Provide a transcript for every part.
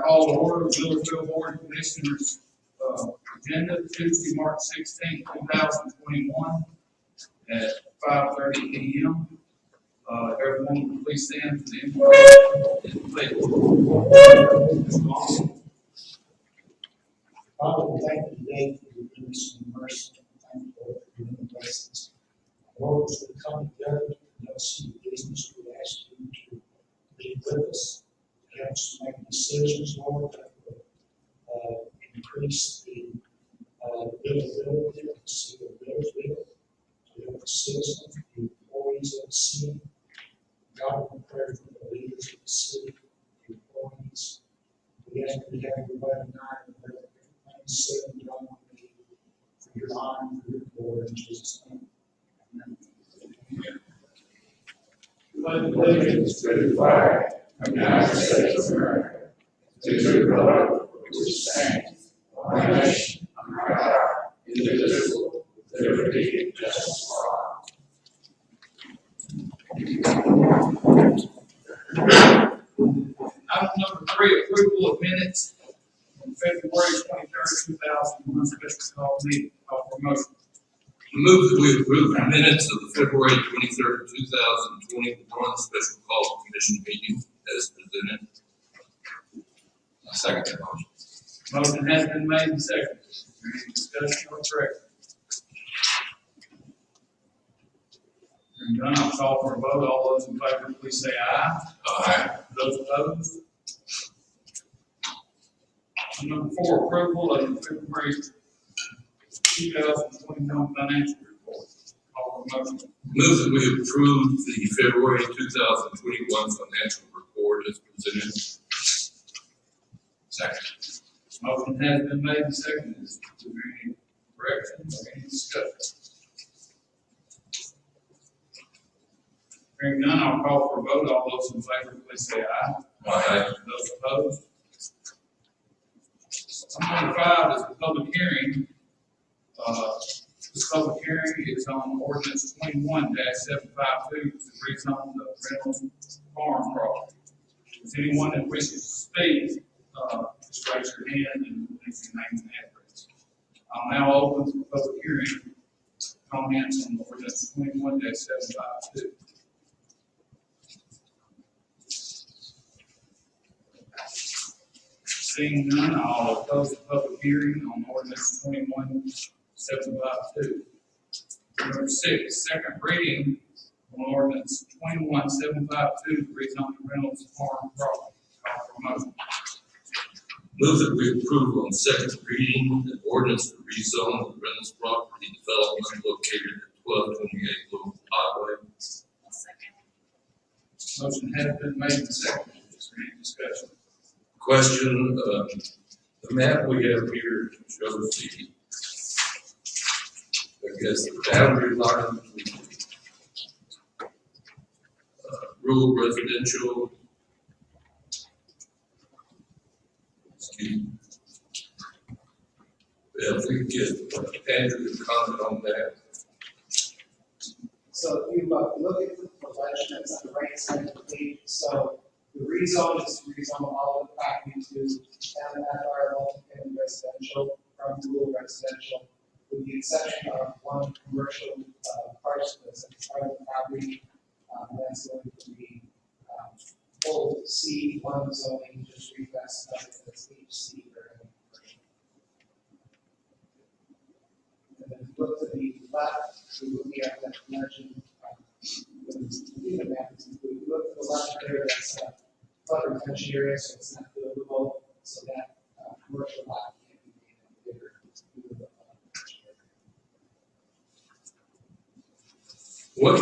call to order the Millersville Board of Commissioners agenda Tuesday, March 16, 2021 at 5:30 p.m. Everyone, please stand for the invocation. Father, we thank you today for your goodness and mercy. Thank you, Lord, for your many blessings. Lord, as we come together to conduct some business, we ask you to be with us, help us to make decisions, Lord, that will increase the livability of the city of Millersville, to help the citizens, the employees of the city. God, we pray for the leaders of the city, the employees. We ask you to have your way tonight and let everything said and done on me for your honor and for your glory in Jesus' name. Amen. Pledge allegiance to the flag of the United States of America, to the republic which stands one nation under God, indivisible, with liberty and justice for all. Item number 3, approval of minutes on February 23rd, 2001 special call meeting. Call for motion. Move that we approve the minutes of the February 23rd, 2021 special call commission meeting as presented. I second that motion. Motion has been made and seconded. Is there any discussion or correction? Hearing none, I'll call for a vote. All those in favor, please say aye. Aye. Those opposed? Number 4, approval of the February 2021 financial report. Call for motion. Move that we approve the February 2021 financial report as presented. Second. Motion has been made and seconded. Is there any corrections or any discussion? Hearing none, I'll call for a vote. All those in favor, please say aye. Aye. Those opposed? Number 5 is the public hearing. This public hearing is on ordinance 21-752 to rezone the rental farm property. If anyone that wishes to speak, just raise your hand and leave your name and address. I'll now open the public hearing. Comments on ordinance 21-752. Seeing none, I'll close the public hearing on ordinance 21-752. Number 6, second reading on ordinance 21-752 to rezone the rentals farm property. Call for motion. Move that we approve on second reading an ordinance to rezone the Reynolds property development located at 1228 Louisville Highway. Motion has been made and seconded. Is there any discussion? Question, the map we have here shows the boundary line between rural residential. If we could get Andrew to comment on that. So if you look at the legend, it's on the right side of the page. So the rezone is to rezone all of the property to MFR multifamily residential from rural residential, with the exception of one commercial parcel that's at the front of the property. That's going to be full C1 zoning, just reclassified as HC or any commercial. And then if you look to the left, we're looking at that legend. The map is included. Look to the left there, that's flood retention area, so it's not buildable, so that commercial lot can't be made any bigger. What,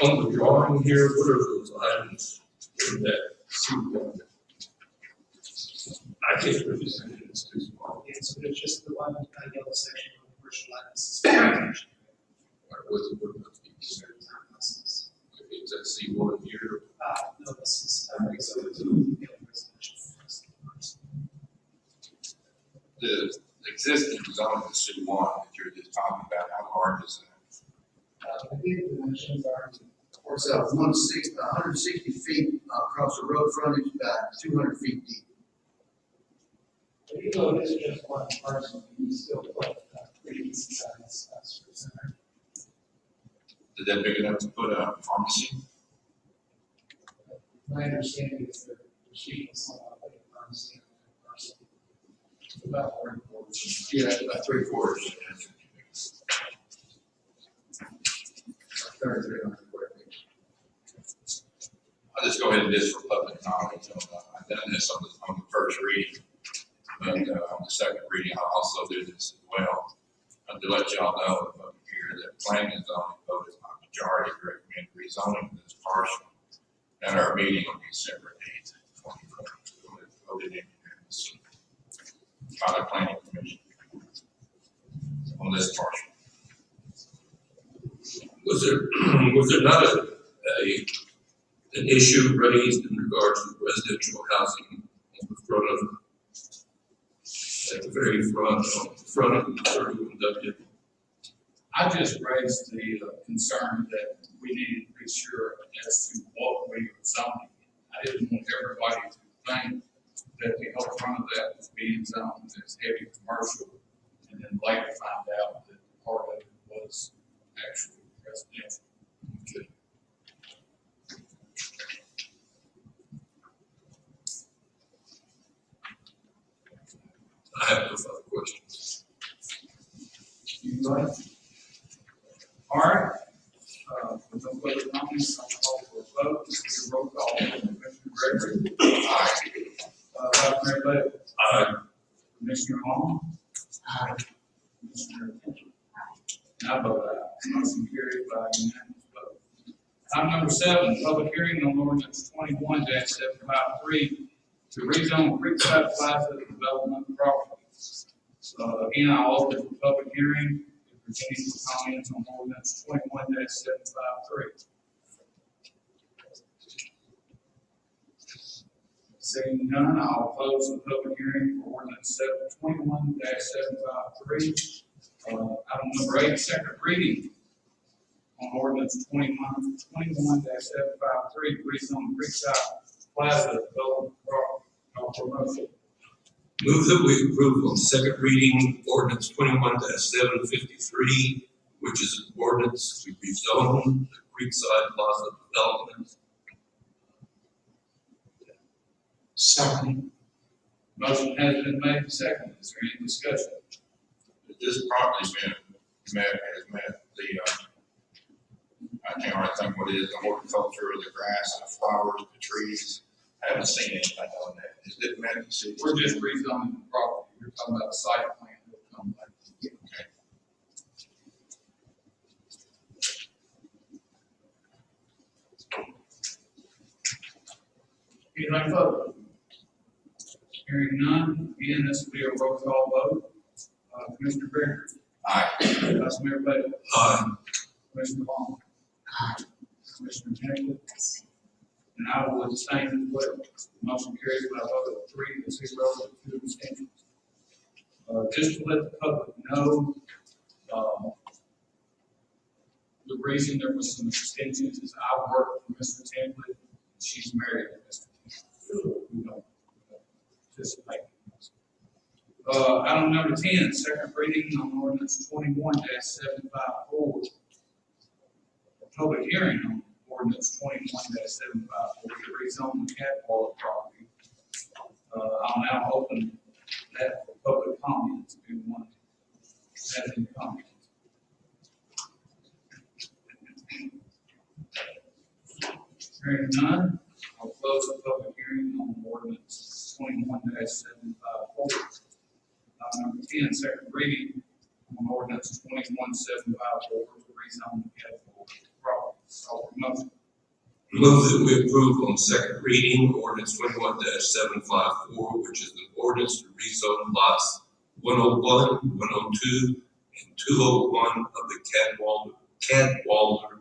on the drawing here, what are those items in that C1? I can't really see it, it's too small. Yeah, so there's just the one kind of yellow section of commercial lot. What's it, what about these? Is that C1 here? No, this is The existing zone is C1 that you're just talking about, how large is that? I think the dimensions are. It's 160 feet across the road frontage, about 200 feet deep. Even though it is just one parcel, you still put pretty decent size center. Is that big enough to put a pharmacy? My understanding is that the sheet is somewhat like a pharmacy parcel. It's about 3/4. Yeah, about 3/4. 3,300 square feet. I'll just go ahead and do this for public knowledge. I've done this on the first reading, but on the second reading, I'll also do this as well. To let y'all know up here that planning and zoning voted by majority to recommend rezoning this parcel at our meeting on December 8th, 2020. Voted in unanimously by the planning commission on this parcel. Was there not an issue raised in regards to residential housing on the front of, at the very front of 31W? I just raised the concern that we needed to be sure as to what we were zoning. I didn't want everybody to think that the whole front of that was being zoned as heavy commercial, and then later find out that part of it was actually residential. Okay. I have no further questions. Anybody? All right. With no further comments, I'll call for a vote. This is a roll call. Commissioner Gregory. Aye. Vice Mayor Bell. Aye. Commissioner Long. Aye. Commissioner Mitchell. And I vote aye. Motion carried by unanimous vote. Item number 7, public hearing on ordinance 21-753 to rezone Creekside Plaza development property. Again, I'll open the public hearing. If there's any comments on ordinance 21-753. Seeing none, I'll close the public hearing for ordinance 21-753. Item number 8, second reading on ordinance 21-753 to rezone Creekside Plaza development property. No promotion. Move that we approve on second reading ordinance 21-753, which is an ordinance to rezone the Creekside Plaza development. Second. Motion has been made and seconded. Is there any discussion? This property's has met the, I can't really think what it is, the horticulture, the grass, the flowers, the trees. I haven't seen anything on that. Is it met the city? We're just rezoning the property. You're talking about a site plan that will come later. Okay. Anything further? Hearing none, again, this will be a roll call vote. Commissioner Gregory. Aye. Vice Mayor Bell. Aye. Commissioner Long. Commissioner Henry. And I will abstain as well. Motion carries by a vote of 3-0 with 2 abstentions. Just to let the public know, the reason there was some abstentions is I worked for Mr. Templey, and she's married to Mr. Templey. We don't participate. Item number 10, second reading on ordinance 21-754. Public hearing on ordinance 21-754 to rezone the Catwalk property. I'll now open that for public comment. If anyone has any comments. Hearing none, I'll close the public hearing on ordinance 21-754. Number 10, second reading on ordinance 21-754 to rezone the Catwalk property. Call for motion. Move that we approve on second reading ordinance 21-754, which is an ordinance to rezone lots 101, 102, and 201 of the Cadwalder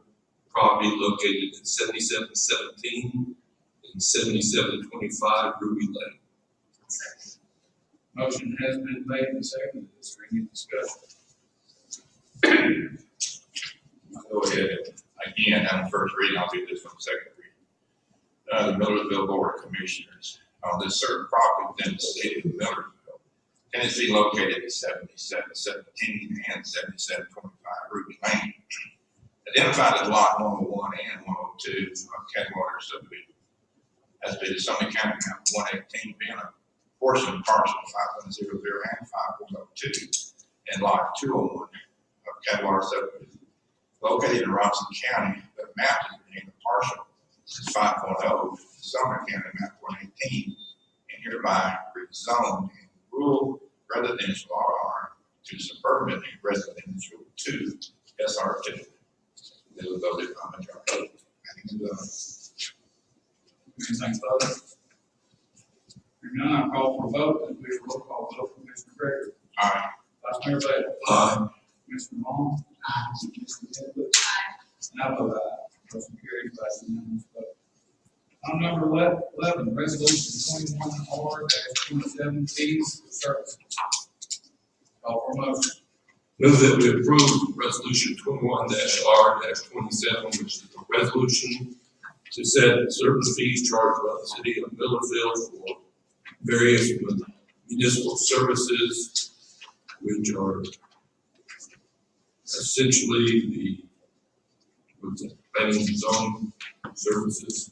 property located at 7717 and 7725 Ruby Lane. Motion has been made and seconded. Is there any discussion? I'll go ahead and again, on the first reading, I'll do this on the second reading. The Millersville Board of Commissioners, on this certain property within the city of Millersville, Tennessee located at 7717 and 7725 Ruby Lane. Identified as lot 101 and 102 of Cadwater subdivision. As to the Summit County map 118 being a portion of parcel 5100 and 5402 and lot 201 of Cadwater subdivision. Located in Robinson County, but mapped as being a partial is 5.0, Summit County map 118, and hereby rezoned in rural residential RR to suburban residential to SR2. They were voted by majority. Anything further? Hearing none, I'll call for a vote, and we will roll call vote from Mr. Gregory. Aye. Vice Mayor Bell. Aye. Mr. Long. Aye. Mr. Edwards. Aye. And I vote aye. Motion carries by unanimous vote. Item number 11, resolution 21R-27, fees for services. Call for a motion. Move that we approve resolution 21-R-27, which is a resolution to set certain fees charged by the city of Millersville for various municipal services, which are essentially the planning and zoning services,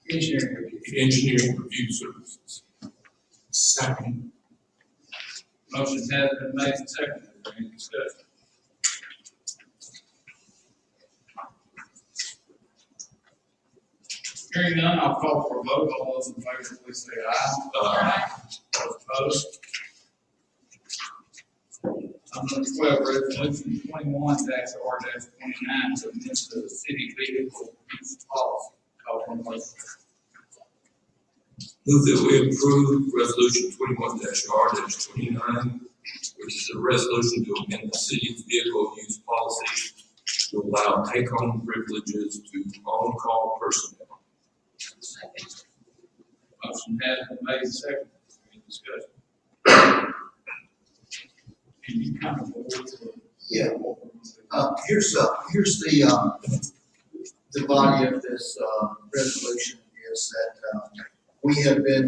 engineering review services. Second. Motion has been made and seconded. Is there any discussion? Hearing none, I'll call for a vote. All those in favor, please say aye. Aye. Those opposed? Item number 12, resolution 21-R-29 to amend the city vehicle use policy. Call for a motion. Move that we approve resolution 21-R-29, which is a resolution to amend the city's vehicle use policy to allow take-home privileges to on-call personnel. Motion has been made and seconded. Any discussion? Can you kind of go over? Yeah. Here's the body of this, resolution is that, we have been,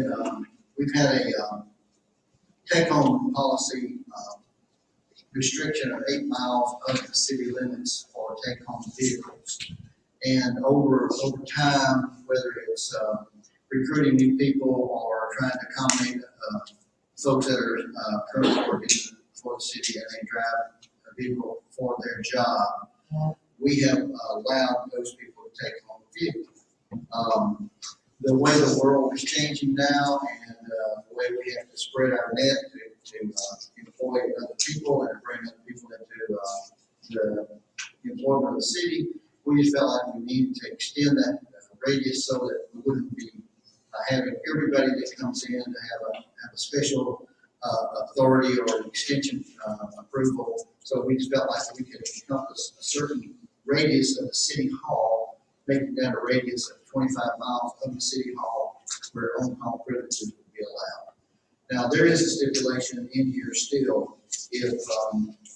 we've had a, take-home policy, restriction of 8 miles of the city limits for take-home vehicles. And over time, whether it's, recruiting new people or trying to accommodate, folks that are, currently working for the city and they drive a vehicle for their job, we have allowed those people to take home vehicles. The way the world is changing now and the way we have to spread our net to employ other people and bring other people into the employment of the city, we just felt like we needed to extend that radius so that we wouldn't be having everybody that comes in to have a special authority or an extension approval. So we just felt like we could encompass a certain radius of the city hall, making that a radius of 25 miles of the city hall where on-call privileges would be allowed. Now, there is a stipulation in here still. If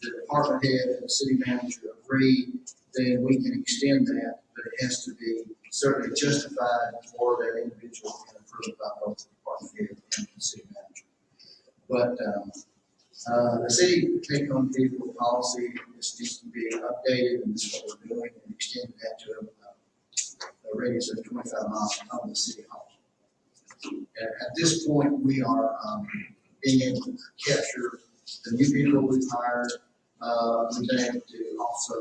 the department head and the city manager agree, then we can extend that, but it has to be certainly justified for that individual and approved by both the department head and the city manager. But the city take-home vehicle policy just needs to be updated, and this is what we're doing, and extend that to a radius of 25 miles from the city hall. And at this point, we are being able to capture the new people we've hired. We've been able to also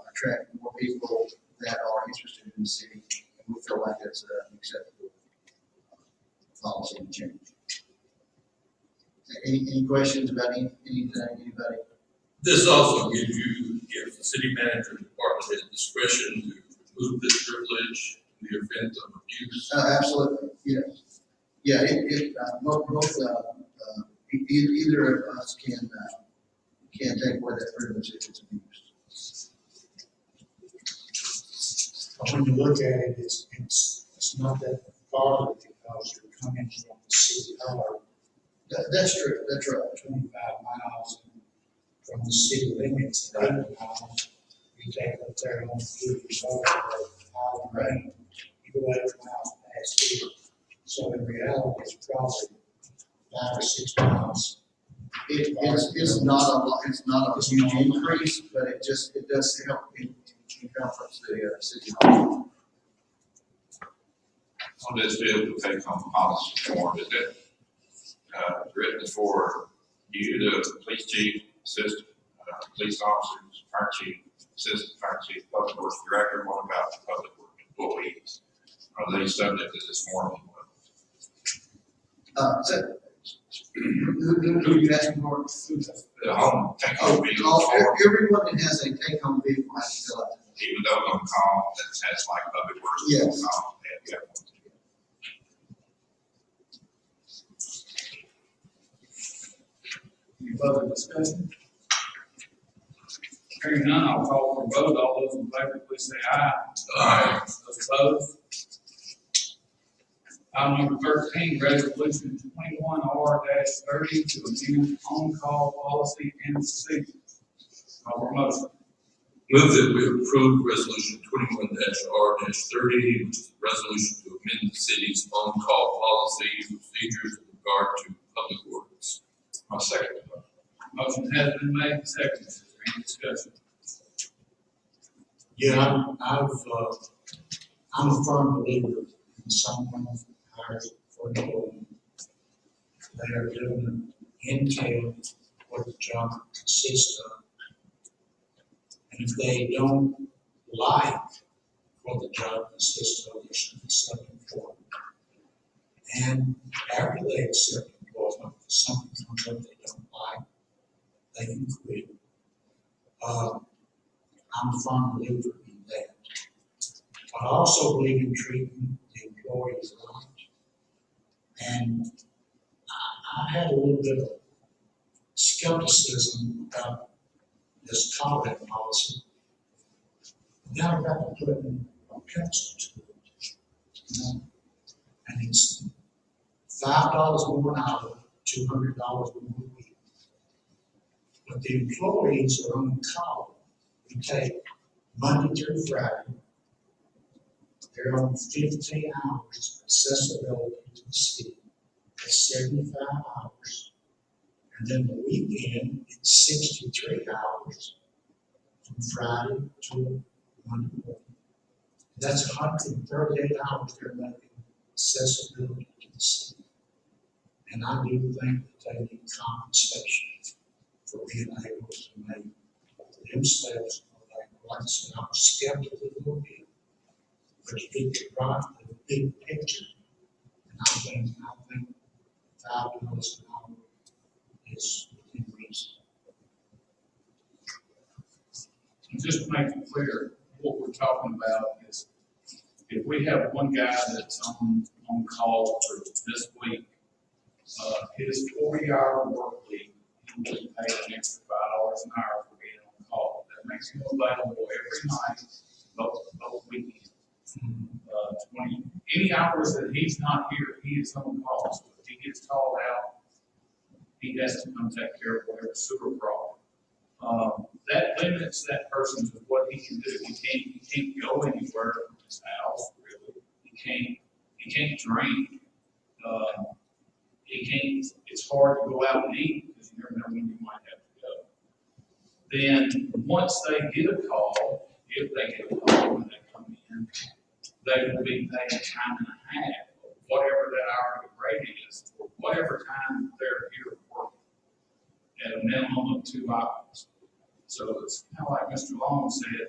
attract more people that are interested in the city, and we feel like that's an acceptable policy and change. Any questions about anything, anybody? This also gives the city manager and department head discretion to remove this privilege in the event of abuse. Absolutely, yeah. Yeah, either of us can take away that privilege if it's abused. When you look at it, it's not that far because you're coming from the city hall. That's true, that's right. 25 miles from the city limits, 8 miles. You take up there on the resort of rain, you go 8 miles past here. So in reality, it's probably 5 or 6 miles. It's not a lot, it's not a huge increase, but it does help in conference the city hall. On this vehicle take-home policy form, is it, written for you, the police chief, assistant, police officers, fire chief, assistant fire chief, public works director, what about the public works employees? Are they subject to this form? So, who are you asking for? The home take-home vehicle form, Everyone that has a take-home vehicle has to fill out. even though on call, that has like public works. Yes. Call, yeah. Any further discussion? Hearing none, I'll call for a vote. All those in favor, please say aye. Aye. Those opposed? Item number 13, resolution 21R-30 to amend on-call policy and procedures. Call for motion. Move that we approve resolution 21-R-30, which is a resolution to amend the city's on-call policy and procedures with regard to public works. I'll second it. Motion has been made and seconded. Is there any discussion? Yeah, I'm a firm believer in someone hired for an employee. They are given an intel what the job consists of. And if they don't like what the job consists of, they should accept employment. And after they accept employment, if something comes up they don't like, they can quit. I'm a firm believer in that. I also believe in treating the employees right. And I had a little bit of skepticism about this call-out policy. Now I got to put a pencil to it. You know? And it's $5 more an hour, $200 more a week. But the employees are on call. We take Monday through Friday. They're on 15 hours accessibility to the city. That's 75 hours. And then the weekend, it's 63 hours from Friday to Monday morning. That's 138 hours they're making accessibility to the city. And I do think that they need compensation for being able to make themselves like I said, I'm skeptical a little bit, but you get the right, the big picture. And I think $5 an hour is within reason. And just to make it clear, what we're talking about is if we have one guy that's on call for this week, his 40-hour work week, he will pay an extra $5 an hour for being on call. That makes him available every night, both weekends. 20, any hours that he's not here, he is on call. So if he gets called out, he has to come take care of whatever sewer problem. That limits that person to what he can do. He can't go anywhere from his house, really. He can't drink. It's hard to go out and eat because you never know when you might have to go. Then once they get a call, if they get a call when they come in, they will be paid time and a half, whatever that hourly rate is, for whatever time they're here working, at a minimum of 2 hours. So it's kind of like Mr. Long said,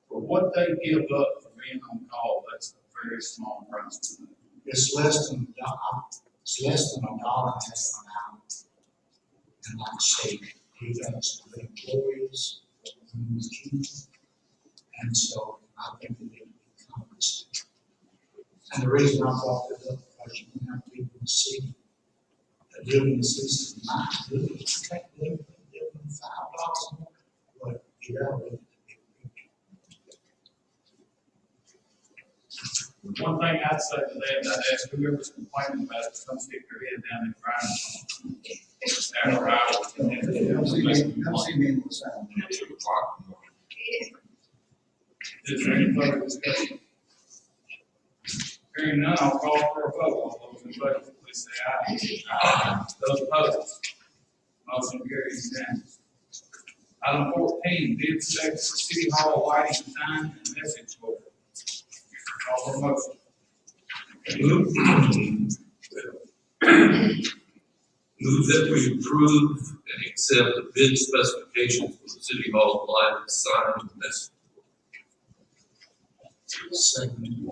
for what they give up for being on call, that's a very small price. It's less than $1.50 an hour. And like I say, he does the employees, and so I think they need to be compensated. And the reason I brought it up, because you can have people in the city that live in the city, not live, you can't live in $5 more, but you gotta live in the big picture. One thing I'd say to that, I'd ask whoever's complaining about it, come stick their head down and grind. After hours. Come see me in the sun. 2 o'clock in the morning. Is there any further discussion? Hearing none, I'll call for a vote. All those in favor, please please say aye. Aye. Those opposed? Motion carries unanimously. Item 14, bid spec for City Hall lighting sign and message board. Call for motion. Move that we approve and accept the bid specifications for the City Hall lighting sign and message. Second.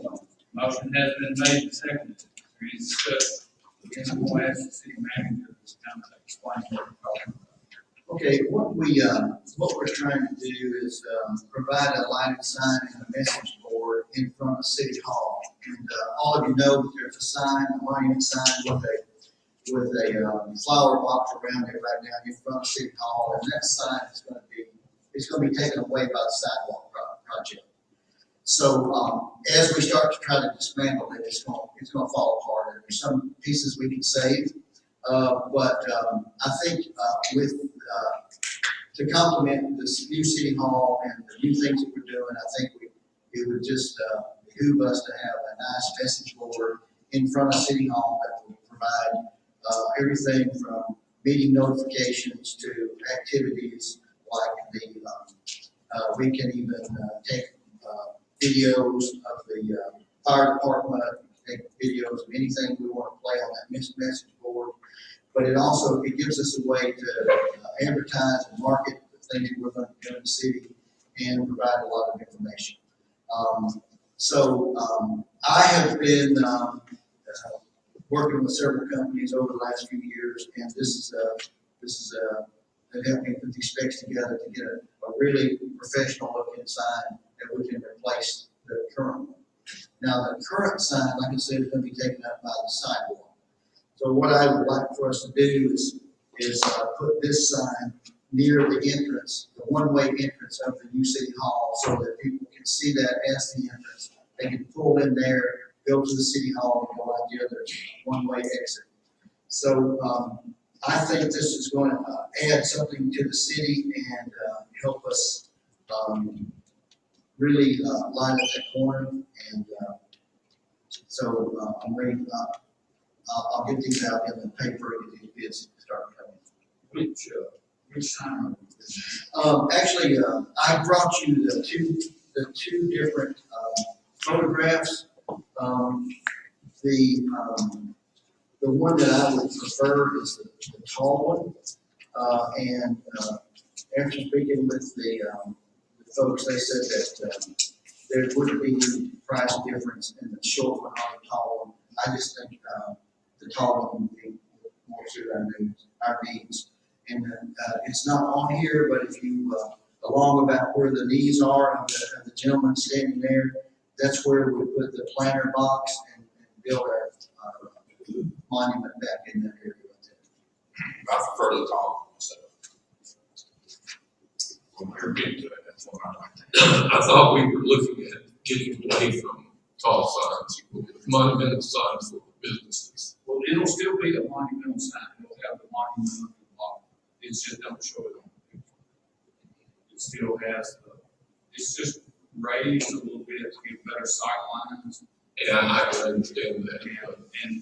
Motion has been made and seconded. Is there any discussion? Again, I'm going to ask the city manager to kind of explain what we're talking about. Okay, what we're trying to do is, provide a lighted sign and a message board in front of City Hall. And, all of you know that there's a sign, a monument sign with a flower box around it right now in front of City Hall. And that sign is going to be taken away by the sidewalk project. So, as we start to try to dismantle it, it's going to fall apart. And there's some pieces we can save. But I think to complement this new City Hall and the new things that we're doing, I think it would just behoove us to have a nice message board in front of City Hall that will provide everything from meeting notifications to activities like we can even take videos of the fire department, take videos of anything we want to play on that message board. But it gives us a way to advertise and market the things that we're going to do in the city and provide a lot of information. I have been working with several companies over the last few years, and this is helped me put these specs together to get a really professional looking sign that we can replace the current one. Now, the current sign, like I said, is going to be taken up by the sidewalk. So what I would like for us to do is put this sign near the entrance, the one-way entrance of the new City Hall, so that people can see that as the entrance. They can pull in there, go to the City Hall, and go out the other one-way exit. So I think this is going to add something to the city and help us really light up that corner. And I'm ready. I'll get these out in the paper and get these bids start coming. Which time? Actually, I brought you the two different photographs. The one that I would prefer is the tall one. And after speaking with the folks, they said that there wouldn't be any price difference in the short one or the tall one. I just think the tall one would be more to our needs. And it's not on here, but if you, along about where the knees are of the gentleman standing there, that's where we put the planter box and build our monument back in that area. I prefer the tall one, so. When we're getting to it, that's what I like. I thought we were looking at getting away from tall signs, monumental signs for businesses. Well, it'll still be a monumental sign. It'll have the monumental block. It's just don't show it on the picture. It still has it's just raised a little bit to get better sight lines. Yeah, I can understand that. And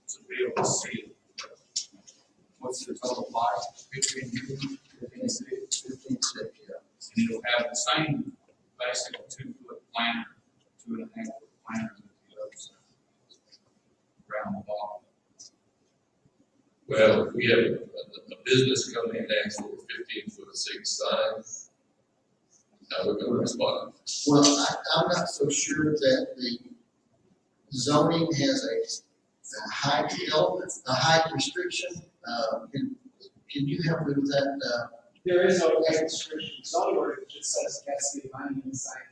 to be able to see it. What's the total height? 15 feet? 15 6, yeah. And it'll have the same basic 2-foot planter, 2.5-foot planter as the other side. Around the block. Well, if we have a business coming in next for 15-foot-6 sign, how we're going to respond? Well, I'm not so sure that the zoning has a height element, a height restriction. Can you help me with that? There is no height restriction. Zoning ordinance just says it has to be a monument sign.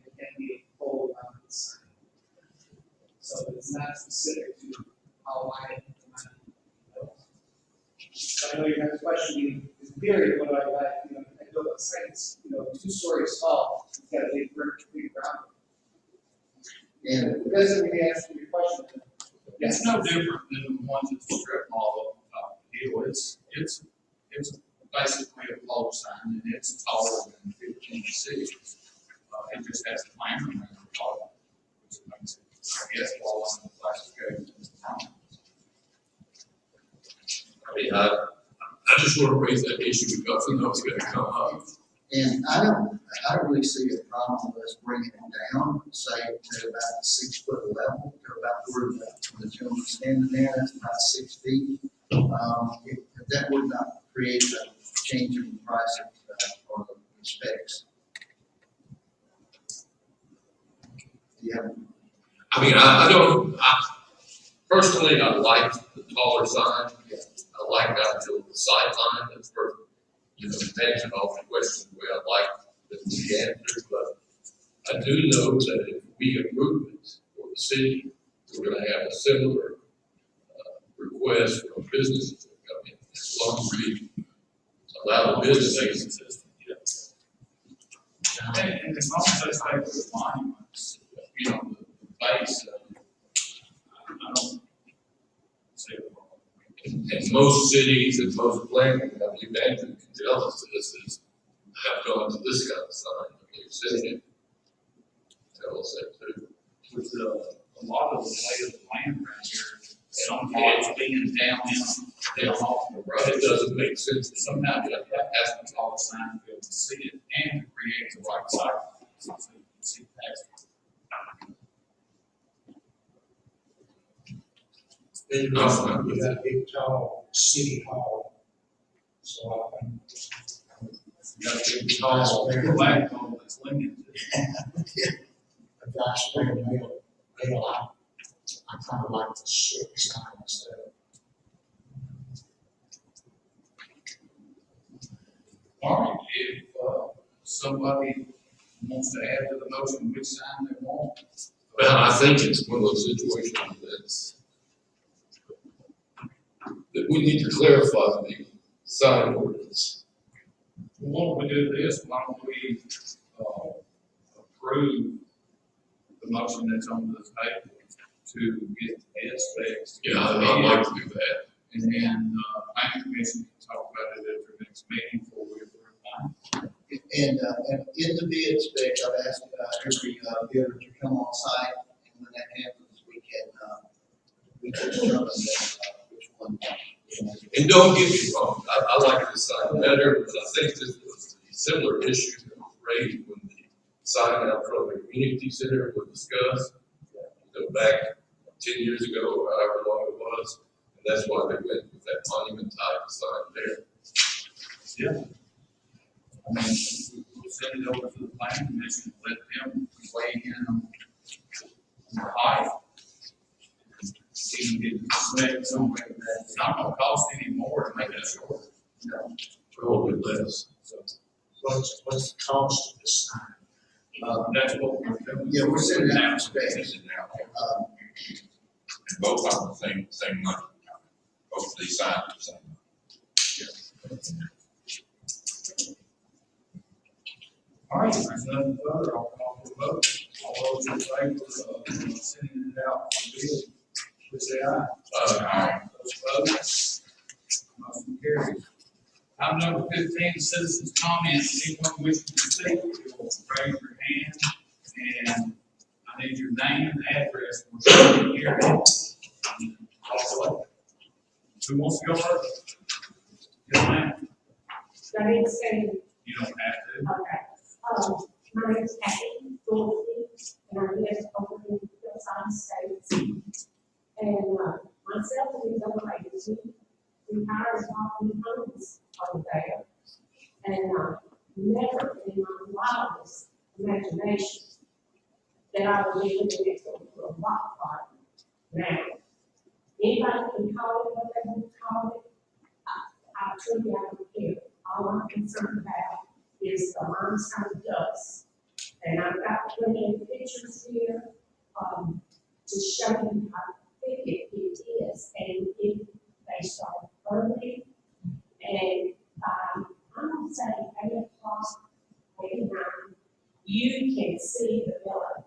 It can't be a pole mounted sign. So it's not specific to how wide the monument is. So I know your next question is, in theory, what do I like? I build a site that's 2 stories tall. It's got a big ground. And It doesn't really answer your question. It's no different than the ones at the strip mall of Hill. It's basically a pole sign, and it's taller than 15 6. It just has a planter around the top, which makes it, I guess, fall under the classification. mean, I just want to raise that issue because I know it's going to come up. And I don't really see a problem with us bringing it down, say to about the 6 foot level, to about where the gentleman's standing there, that's about 6 feet. If that would not create a change in the price or the specs. Yeah. I mean, personally, I like the taller sign. I like that to the sideline. That's for, managing all the questions the way I like them to be answered. But I do know that if we approve it for the city, we're going to have a similar request from businesses that come in. As long as we allow the businesses. And as long as they stay with the monuments, the base of it, I don't see it wrong. And most cities and most planning, Andrew can tell us this, have gone to this kind of sign. You've seen it. Tell us that too. With a lot of the lay of the land around here, some kids being down off the road. It doesn't make sense. Somehow you have to have a tall sign to be able to see it and to create the right sight. So you can see past it. Then you got that big tall city hall. So I think. You got a big tall flagpole that's linked to it. A gosh, mail, I kind of like the short sign instead of. All right, if somebody wants to add to the motion which sign they want. Well, I think it's one of those situations that we need to clarify the sign ordinance. Well, why don't we do this? Why don't we approve the motion that's on the table to get ed specs? Yeah, I'd like to do that. And then planning commission can talk about it at their next meeting before we approve mine. And in the bid spec, I've asked every bidder to come on site, and when that happens, we can determine which one. And don't get me wrong, I like this sign better, but I think this was a similar issue that was raised when the sign out from the community center was discussed. Go back 10 years ago, or however long it was, and that's why they went with that monument type sign there. Yeah. I mean, we'll send it over to the planning commission, let them weigh in on the height. See if we can get the specs on whether that's not gonna cost any more to make it shorter. No. Probably less. So, What's the cost of this sign? that's what we're doing. Yeah, we're sending out Space specs. is now. And both are the same money. Both of these signs are the same. All right, if there's nothing further, I'll call for the vote. All those in favor of sending it out for bid, please say aye. Aye. Those opposed? Motion carries. Item number 15, citizens' comments. Anyone wishing to speak, you'll raise your hand, and I need your name and address for the hearing. Also, who wants to go first? Yes, ma'am. My name is Sandy. You don't have to. Okay. My name is Kathy Dorsey, and I live over in Hillside States. And myself and these other ladies, we hired property homes over there. And never in my wildest imagination that I would be living next door to a rock garden. Now, anybody can call it whatever you call it. I truly don't care. All I'm concerned about is the limestone dust. And I've got plenty of pictures here, to show you how thick it is. And if they start burning, and I'm gonna say 8 o'clock, 8 or 9, you can see the building.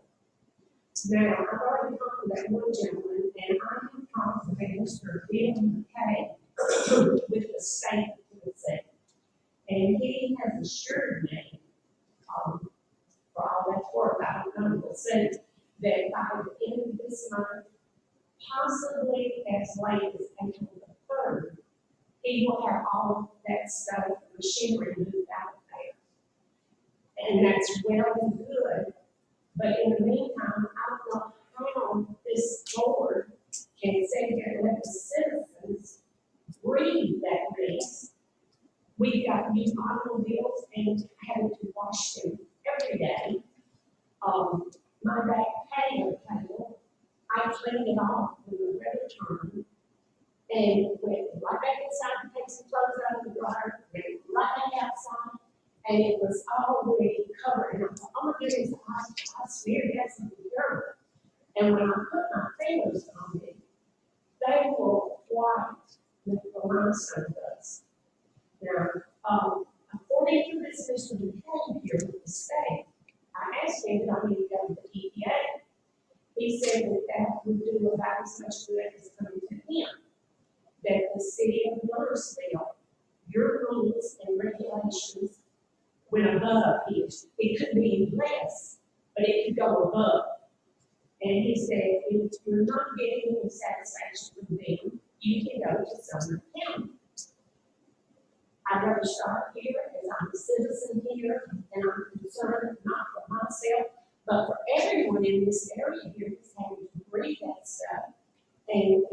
Now, I've already talked to that one gentleman, and I have talked to Mr. Bill McKay with the state of Tennessee. And he has assured me, for all that's worth, I don't know, but said that by the end of this month, possibly as late as April the 3rd, he will have all of that stuff, machinery moved out of there. And that's well and good, but in the meantime, I don't know how this board can sit here and let the citizens breathe that risk. We've got new automobiles and having to wash them every day. My back patio table, I cleaned it off when the weather turned and went right back inside to take some clothes out of the dryer, went right back outside, and it was already covered. And I thought, oh my goodness, I smeared that something terrible. And when I put my fingers on it, they were white with the limestone dust. Now, according to this Mr. McCain here with the state, I asked him that I need to go to the EPA. He said that that would do about as much good as coming to him. That the city of MIllersville, your rules and regulations went above his. It couldn't be less, but it could go above. And he said, if you're not getting any satisfaction from them, you can go to Sumner County. I'd rather start here as I'm a citizen here, and I'm concerned not for myself, but for everyone in this area here who's having to breathe that stuff and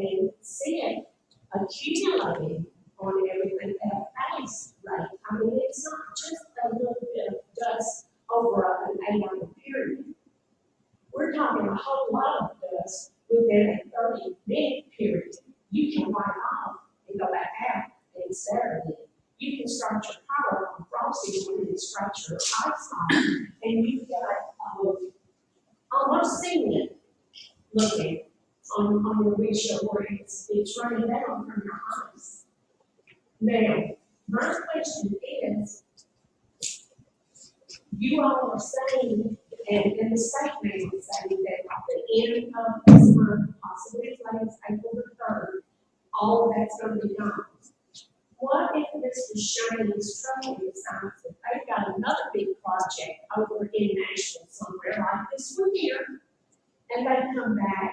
see it accumulating on everything at a fast rate. I mean, it's not just a little bit of dust over an 8-hour period. We're talking a whole lot of dust within a 30-minute period. You can wipe off and go back out and it's there again. You can start your car on frosty when it scratch your ice off, and you've got almost cement looking on your windshield where it's running down from your eyes. Now, my question is, you all are saying, and the state may be saying that at the end of this month, possibly as late as April the 3rd, all of that's going to be gone. What if Mr. Shane's trucking decides that they've got another big project over in Nashville somewhere like this one here, and they come back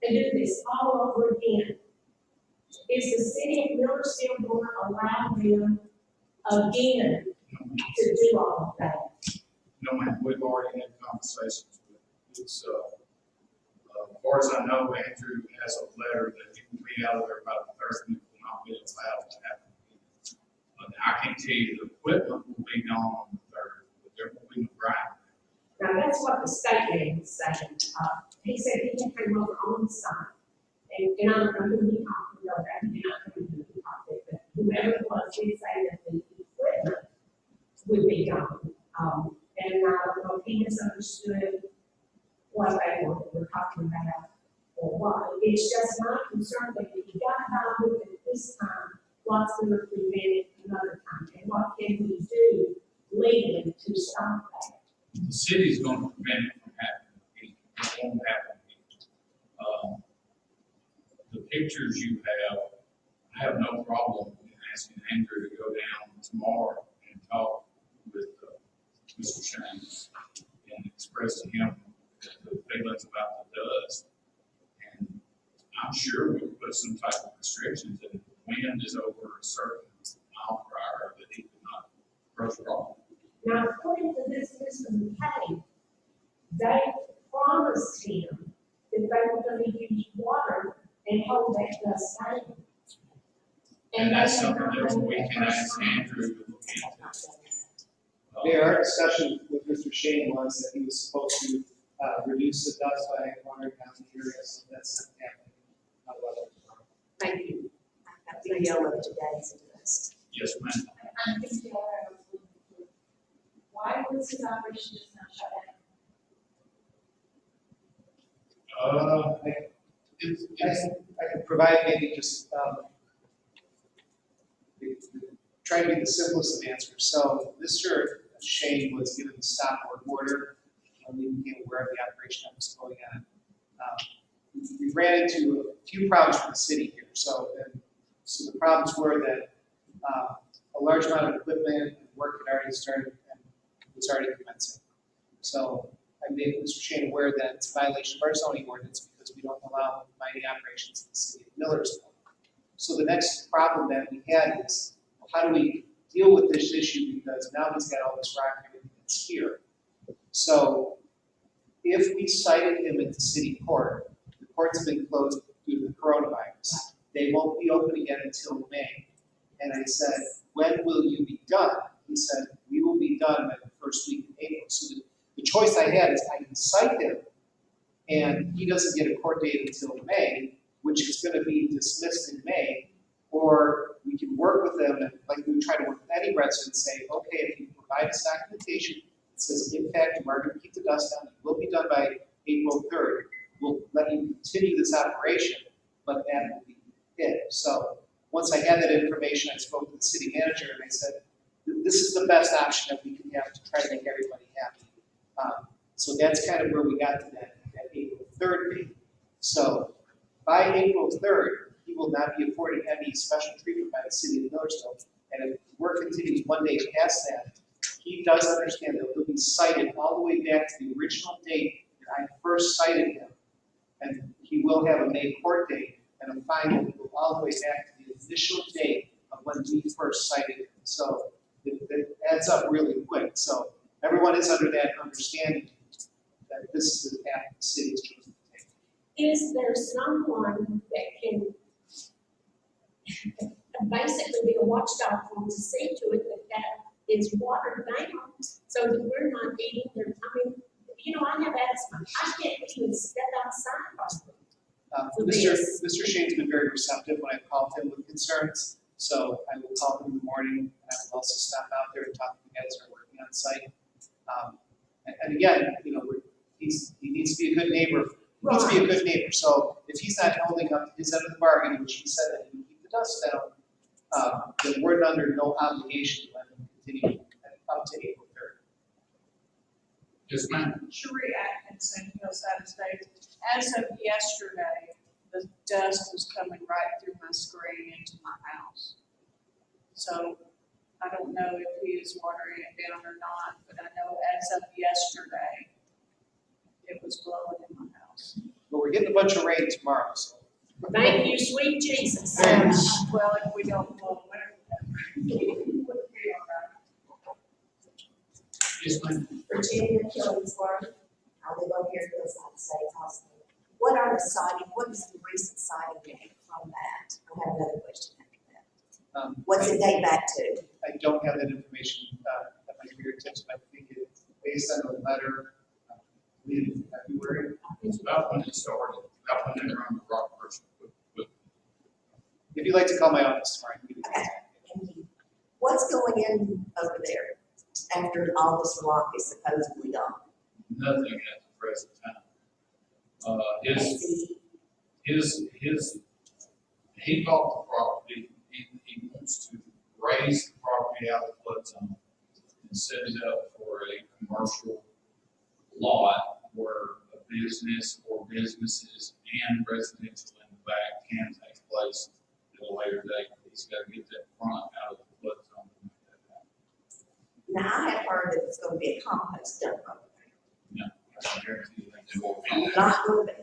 and do this all over again? Is the city of Millersville going to allow them again to do all of that? No, ma'am, we've already had conversations with it. It's, as far as I know, Andrew has a letter that he will be out of there by the 3rd and it will not be allowed to happen. I can tell you the equipment will be gone on the 3rd, but there will be no grind. Now, that's what the state man was saying. He said he had come over on the side, and I don't know who he talked to, I did not know who he talked to, but whoever it was, he said that the equipment would be gone. And I don't know if he misunderstood what they were talking about or what. It's just my concern that if you got by with it this time, what's going to prevent it another time? And what can we do legally to stop that? The city's going to prevent it from happening. It won't happen. The pictures you have, I have no problem in asking Andrew to go down tomorrow and talk with Mr. Shane and express to him the feelings about the dust. And I'm sure we could put some type of restrictions that if the wind is over a certain mile per hour, that he could not approach wrong. Now, according to this Mr. McCain, they promised him that they were going to use water and hold that dust down. And that's something that we can ask Andrew to look into. Mayor, our discussion with Mr. Shane was that he was supposed to reduce the dust by 100 pounds a year, so that's not happening. Thank you. I have to yell at today's dust. Yes, ma'am. I'm just why was his operation just not shut down? I can provide maybe just, try to be the simplest of answers. So Mr. Shane was given the stop work order when we became aware of the operation that was going on. We ran into a few problems for the city here. So the problems were that a large amount of equipment and work had already started and was already commencing. So I made Mr. Shane aware that it's a violation of our zoning ordinance because we don't allow mining operations in the city of Millersville. So the next problem that we had is, how do we deal with this issue, because now he's got all this rock and everything that's here. So if we cited him into city court, the court's been closed due to the coronavirus. They won't be open again until May. And I said, when will you be done? He said, we will be done by the first week of April. So the choice I had is I can cite him, and he doesn't get a court date until May, which is going to be dismissed in May, or we can work with them, and like we try to work with any resident, say, okay, if you provide us documentation that says, in fact, you are going to keep the dust down, it will be done by April 3rd, we'll let you continue this operation, but that will be it. So once I had that information, I spoke to the city manager, and I said, this is the best option that we can have to try to make everybody happy. So that's kind of where we got to that April 3rd date. So by April 3rd, he will not be afforded any special treatment by the city of Millersville. And if work continues one day past that, he does understand that he'll be cited all the way back to the original date that I first cited him. And he will have a May court date and a fine that will go all the way back to the initial date of when we first cited him. So it adds up really quick. So everyone is under that understanding that this is the path the city is choosing to take. Is there someone that can basically be a watchdog for them to see to it that that is watered down so that we're not eating their, I mean, you know, I have asthma. I can't even step outside. Mr. Shane's been very receptive when I called him with concerns, so I will call him in the morning, and I will also stop out there and talk to the guys who are working on site. And again, you know, he needs to be a good neighbor. He needs to be a good neighbor. So if he's not holding up his end of the bargain, which he said that he would keep the dust down, then we're under no obligation to let him continue up to April 3rd. Yes, ma'am. Cherie Atkinson, Hillside Estates. As of yesterday, the dust was coming right through my screen into my house. So I don't know if he is watering it down or not, but I know as of yesterday, it was blowing in my house. But we're getting a bunch of rain tomorrow, so. Thank you, sweet Jesus. Well, if we don't blow, whatever. Yes, ma'am. Virginia Killingsworth, I live over here in Hillside Estates Hospital. What are the sighting, what is the recent sighting date from that? I have another question after that. What's it date back to? I don't have that information at my fingertips, but I think it's based on a letter, in February. It's about when it started, about when they were on the rock person. If you'd like to call my office tomorrow, I can give you Okay, that. thank you. What's going in over there after all this rock is supposedly gone? Nothing at the present time. He bought the property, he wants to raise the property out of the flood zone and set it up for a commercial lot where a business or businesses and residential in the back can take place at a later date. He's got to get that front out of the flood zone to make that happen. Now, I have heard that it's gonna be a compost dump over there. No, I can guarantee you that they won't be there. Not gonna be.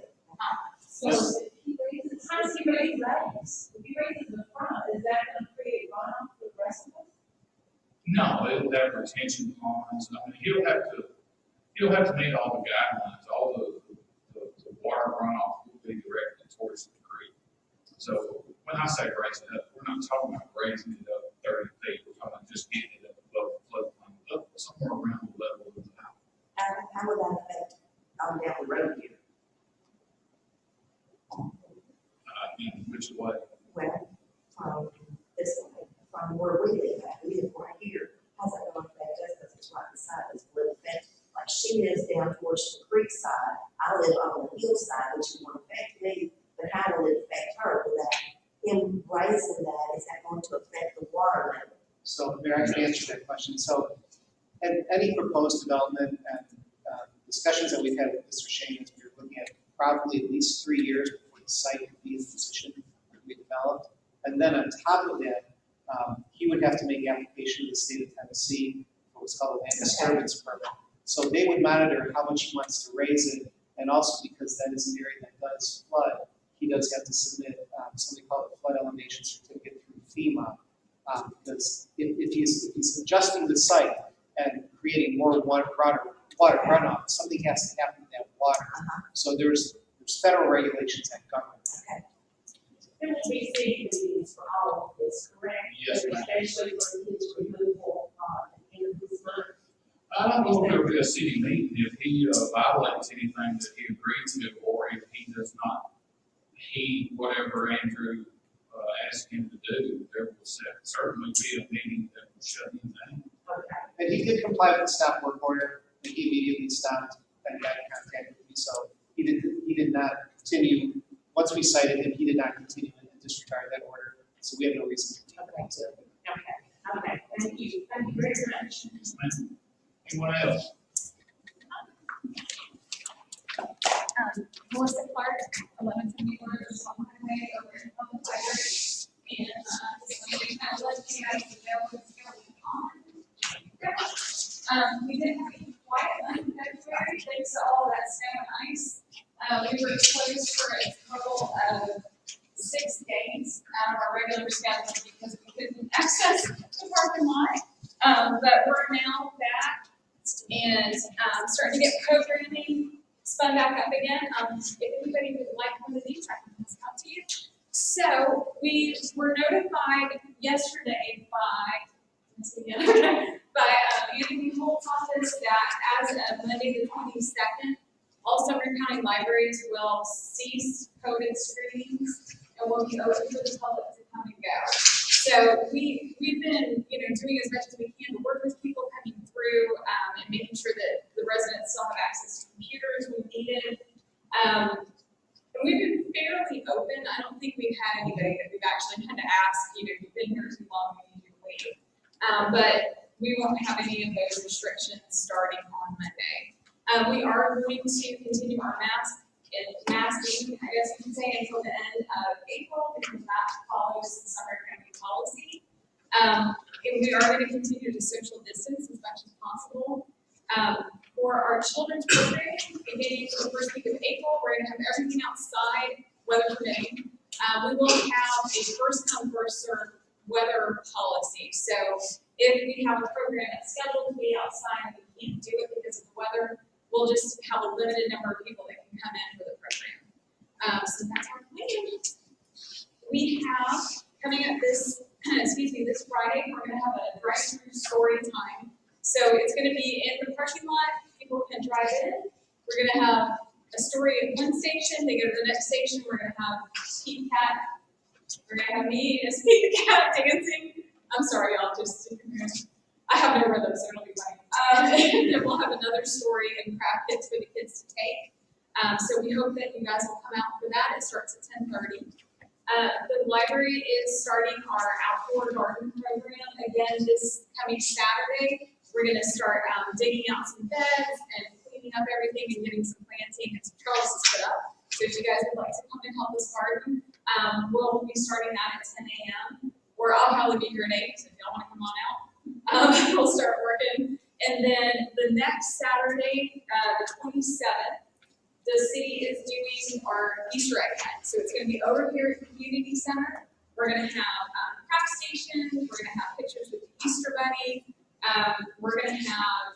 So if he raises, how does he raise raise? If he raises the front, is that gonna create runoff for the rest of us? No, it'll have retention ponds. I mean, he'll have to meet all the guidelines, all the water runoff will be directed towards the creek. So when I say raise it up, we're not talking about raising it up 30 feet, we're talking about just getting it up above the floodplain, up somewhere around the level of the house. How would that affect on down the road here? In which way? Well, from this way, from where we live at, we live right here, how's that gonna affect us, because it's right beside us, will it affect, like she lives down towards the creek side, I live on the hillside, which won't affect me, but how will it affect her, will that, him raising that, is that going to affect the water level? So there, I can answer that question. So, and any proposed development and discussions that we've had with Mr. Shane, is we're looking at probably at least 3 years before the site can be in position to be developed. And then on top of that, he would have to make application to the state of Tennessee for what's called a land disturbance permit. So they would monitor how much he wants to raise it, and also because that is an area that does flood, he does have to submit something called a flood elevation evacuation certificate through FEMA. Because if he's adjusting the site and creating more water runoff, something has to happen to that water. So there's federal regulations that govern it. There will be safety meetings for all of this, correct? Yes, ma'am. Especially for his removal, at the end of this month. I don't know if there'll be a city meeting if he violates anything that he agreed to, or if he does not heed whatever Andrew asked him to do. There will certainly be a meeting that will shut him down. Okay. And he did comply with the stop work order, and he immediately stopped and got in contact with me. So he did not continue. Once we cited him, he did not continue and disregard that order. So we have no reason to. Okay, thank you very much. Yes, ma'am. Anyone else? Melissa Clark, 1171 Swan Highway over in Public Library. And just wanted to kind of let you guys know what's going on. We did have a quiet month in February, thanks to all that snow and ice. We were closed for a total of 6 days out of our regular schedule because we couldn't access the parking lot. But we're now back and starting to get programming spun back up again. If anybody would like one of these, I can pass out to you. So we were notified yesterday by Anthony Holt's office that as of Monday the 22nd, all Sumner County libraries will cease COVID screenings and will be open for the public to come and go. So we've been doing as much as we can to work with people coming through and making sure that the residents still have access to computers when needed. And we've been fairly open. I don't think we've had anybody that we've actually had to ask, you've been here too long, we need you to leave. But we won't have any of those restrictions starting on Monday. We are going to continue our masking, I guess you can say, until the end of April, because that follows the summer county policy. And we are going to continue to social distance as much as possible. For our children's programming, beginning the first week of April, we're going to have everything outside, weather permitting. We will have a first come, first served weather policy. So if we have a program that's scheduled to be outside and we can't do it because of the weather, we'll just have a limited number of people that can come in for the program. So that's our plan. We have, coming up this Friday, we're going to have a drive-through story time. So it's going to be in the parking lot. People can drive in. We're going to have a story at one station. They go to the next station. We're going to have Pete Cat. We're going to have me as Pete Cat dancing. I'm sorry, y'all. I have no rhythm, so it'll be funny. And then we'll have another story and craft kits for the kids to take. So we hope that you guys will come out for that. It starts at 10:30. The library is starting our outdoor garden program again this coming Saturday. We're going to start digging out some beds and cleaning up everything and getting some planting and some trellises put up. So if you guys would like to come and help us garden, we'll be starting that at 10 a.m. Or I'll probably be here at 8, so if y'all want to come on out, we'll start working. And then the next Saturday, the 27th, the city is doing our Easter egg hunt. So it's going to be over here at the community center. We're going to have craft stations. We're going to have pictures with the Easter bunny. We're going to have,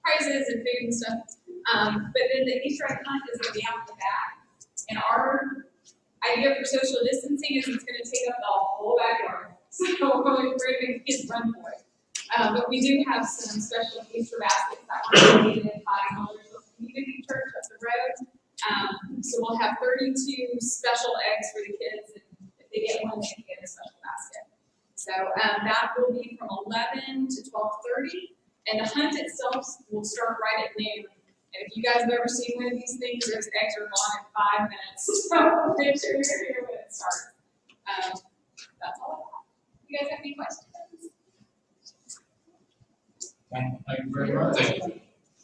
prizes and food and stuff. But then the Easter egg hunt is going to be out in the back. And our idea for social distancing is it's going to take up the whole backyard. So we're going to make kids run for it. But we do have some special Easter baskets that were donated by MIllersville Community Church up the road. So we'll have 32 special eggs for the kids, and if they get one, they can get a special basket. So that will be from 11 to 12:30, and the hunt itself will start right at noon. And if you guys have ever seen one of these things, those eggs are gone in 5 minutes. So make sure you're here when it starts. That's all I have. You guys have any questions? Thank you very much. Thank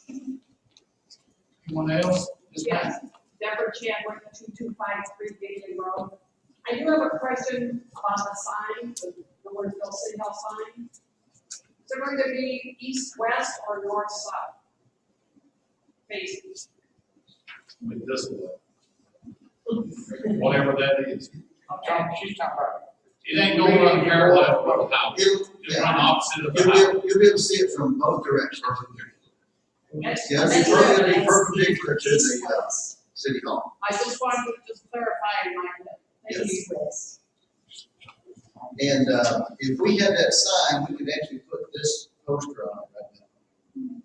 you. Anyone else? Yes, Deborah Chadwick, 2253 Gateway Road. I do have a question about the sign, the MIllersville City Hall sign. Is it going to be east-west or north-south facing? This way. Whatever that is. Okay. she's talking about. It ain't gonna run parallel with the house, just run opposite of the house. You'll be able to see it from both directions. Yeah, it'll be perpendicular to the, city hall. I just wanted to just clarify in my head. Thank you. And, if we had that sign, we could actually put this poster on it right now.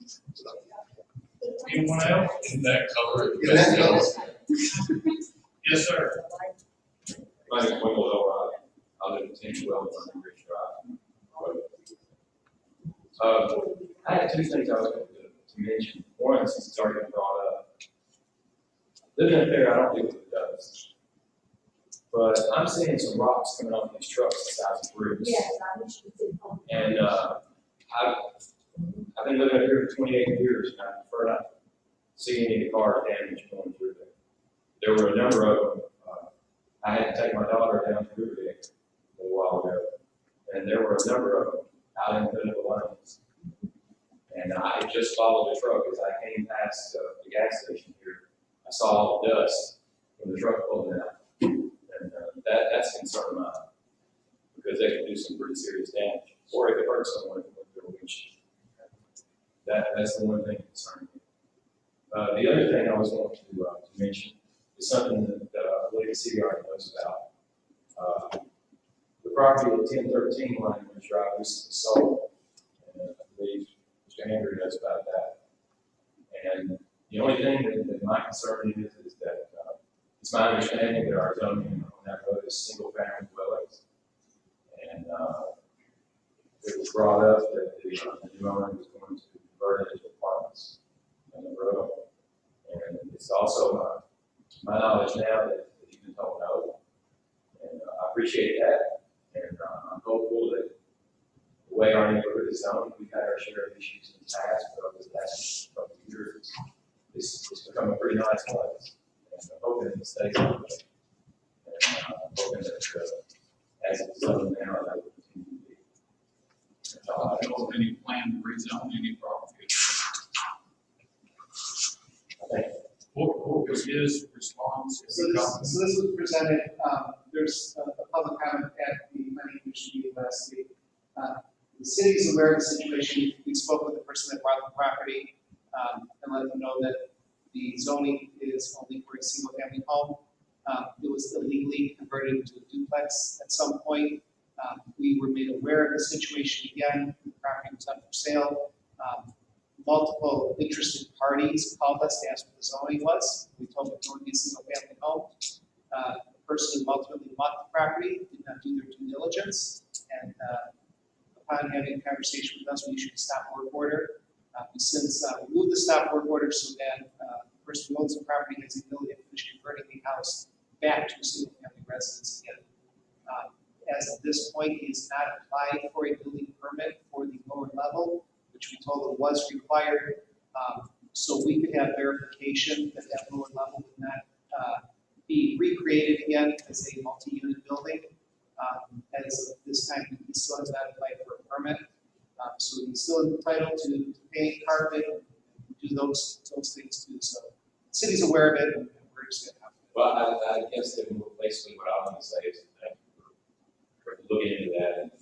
Anyone else? In that color. Yeah, that's all. Yes, sir. My name is Wendell Elrod. I live in 1012 on Ridge Drive. I had two things I was going to mention. One, since it's already been brought up. Living up there, I don't deal with dust. But I'm seeing some rocks coming off these trucks the size of bricks. Yes, I wish we did. And I've been living up here for 28 years, and I prefer not to see any of the cars damaged going through there. There were a number of them. I had to take my daughter down to Riverdale a little while ago, and there were a number of them out in the middle of the lanes. And I just followed the truck as I came past the gas station here. I saw all the dust from the truck pulling out, and that's a concern of mine because they can do some pretty serious damage, or it could hurt someone if it went through a windshield. That's the one thing that concerns me. The other thing I was wanting to mention is something that I believe the city already knows about. The property at 1013 Line Drive recently sold, and I believe Mr. Andrew knows about that. And the only thing that my concern is that it's my understanding that our zoning on that road is single-family dwellings. And it was brought up that the new owner was going to convert it into apartments on the road. And it's also my knowledge now that you've been told no. And I appreciate that. And I'm hopeful that the way our neighborhood is zoned, we've had our share of issues in the past, but over the last couple of years, it's become a pretty nice place. And I'm hoping it stays that way. And I'm hoping that as it's zoned now, that will continue to be. That's all I I don't know of any plan to rezone any property. think. What was his response? So this was presented, there's a public comment at the planning commission meeting last week. The city is aware of the situation. We spoke with the person that bought the property, and let them know that the zoning is only for a single family home. It was illegally converted into a duplex at some point. We were made aware of the situation again. The property was up for sale. Multiple interested parties called us to ask what the zoning was. We told them it would be a single family home. The person who ultimately bought the property did not do their due diligence. And upon having a conversation with us, we issued a stop work order. We since removed the stop work order so that the person who owns the property has the ability to finish converting the house back to a single family residence again. As of this point, he has not applied for a building permit for the lower level, which we told him was required, so we could have verification that that lower level would not be recreated again as a multi-unit building. As of this time, he still has not applied for a permit, so he's still entitled to paint, carpet, and do those things too. So the city's aware of it, and we're just going to have to. Well, I guess that basically what I want to say is thank you for looking into that and to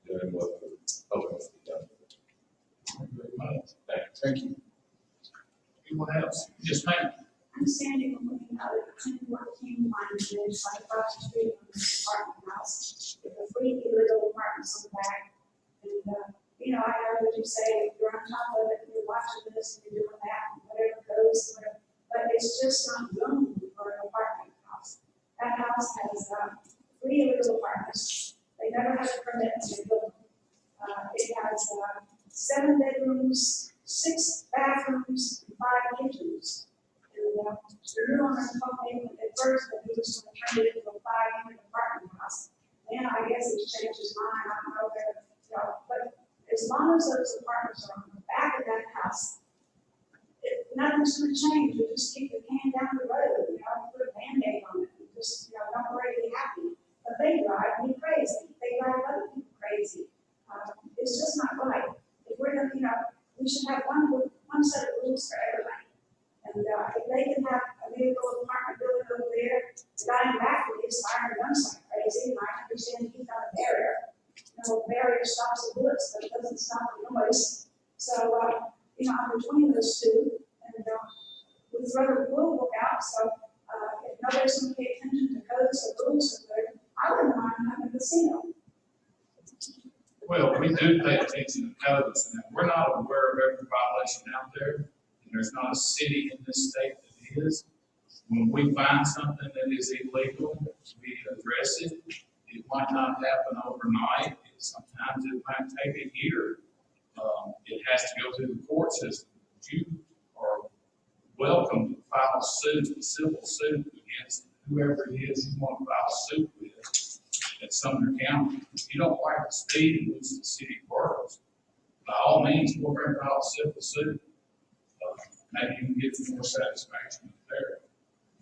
doing what we're hoping to be done. Thank you. Anyone else? Yes, ma'am. I'm standing and looking out at 1014 Line Bridge, like across the street from this apartment house. With the freaky little apartments on the back. And, I know what you say, you're on top of it, you're watching this, and you're doing that, and whatever goes, whatever. But it's just not zoned for an apartment house. That house has 3 little apartments. They never had a permit when they built them. It has 7 bedrooms, 6 bathrooms, and 5 kitchens. And the new owner told me at first that he was going to turn it into a 5-unit apartment house. Then I guess he's changed his mind. I don't know where, but as long as those apartments are on the back of that house, nothing's going to change. You just keep the can down the road, put a Band-Aid on it, and just, don't worry, be happy. But they drive me crazy. They drive other people crazy. It's just not right. If we're going to, we should have one set of rules for everybody. And if they can have a new little apartment building over there, the guy in the back will is firing guns like crazy, and I understand he's got a barrier. Barrier stops the bullets, but it doesn't stop the noise. So, I'm between those two, and, would rather will look out, so, if nobody's gonna pay attention to codes or rules, I wouldn't mind having a casino. Well, we do pay attention to codes, and we're not aware of every violation out there, and there's not a city in this state that is. When we find something that is illegal, we address it. It might not happen overnight. Sometimes it might take a year. It has to go through the court system. You are welcome to file a suit, a civil suit against whoever it is you want to file a suit with at Sumner County. If you don't like the speed in which the city works, by all means, go over and file a civil suit. Maybe you can get some more satisfaction there.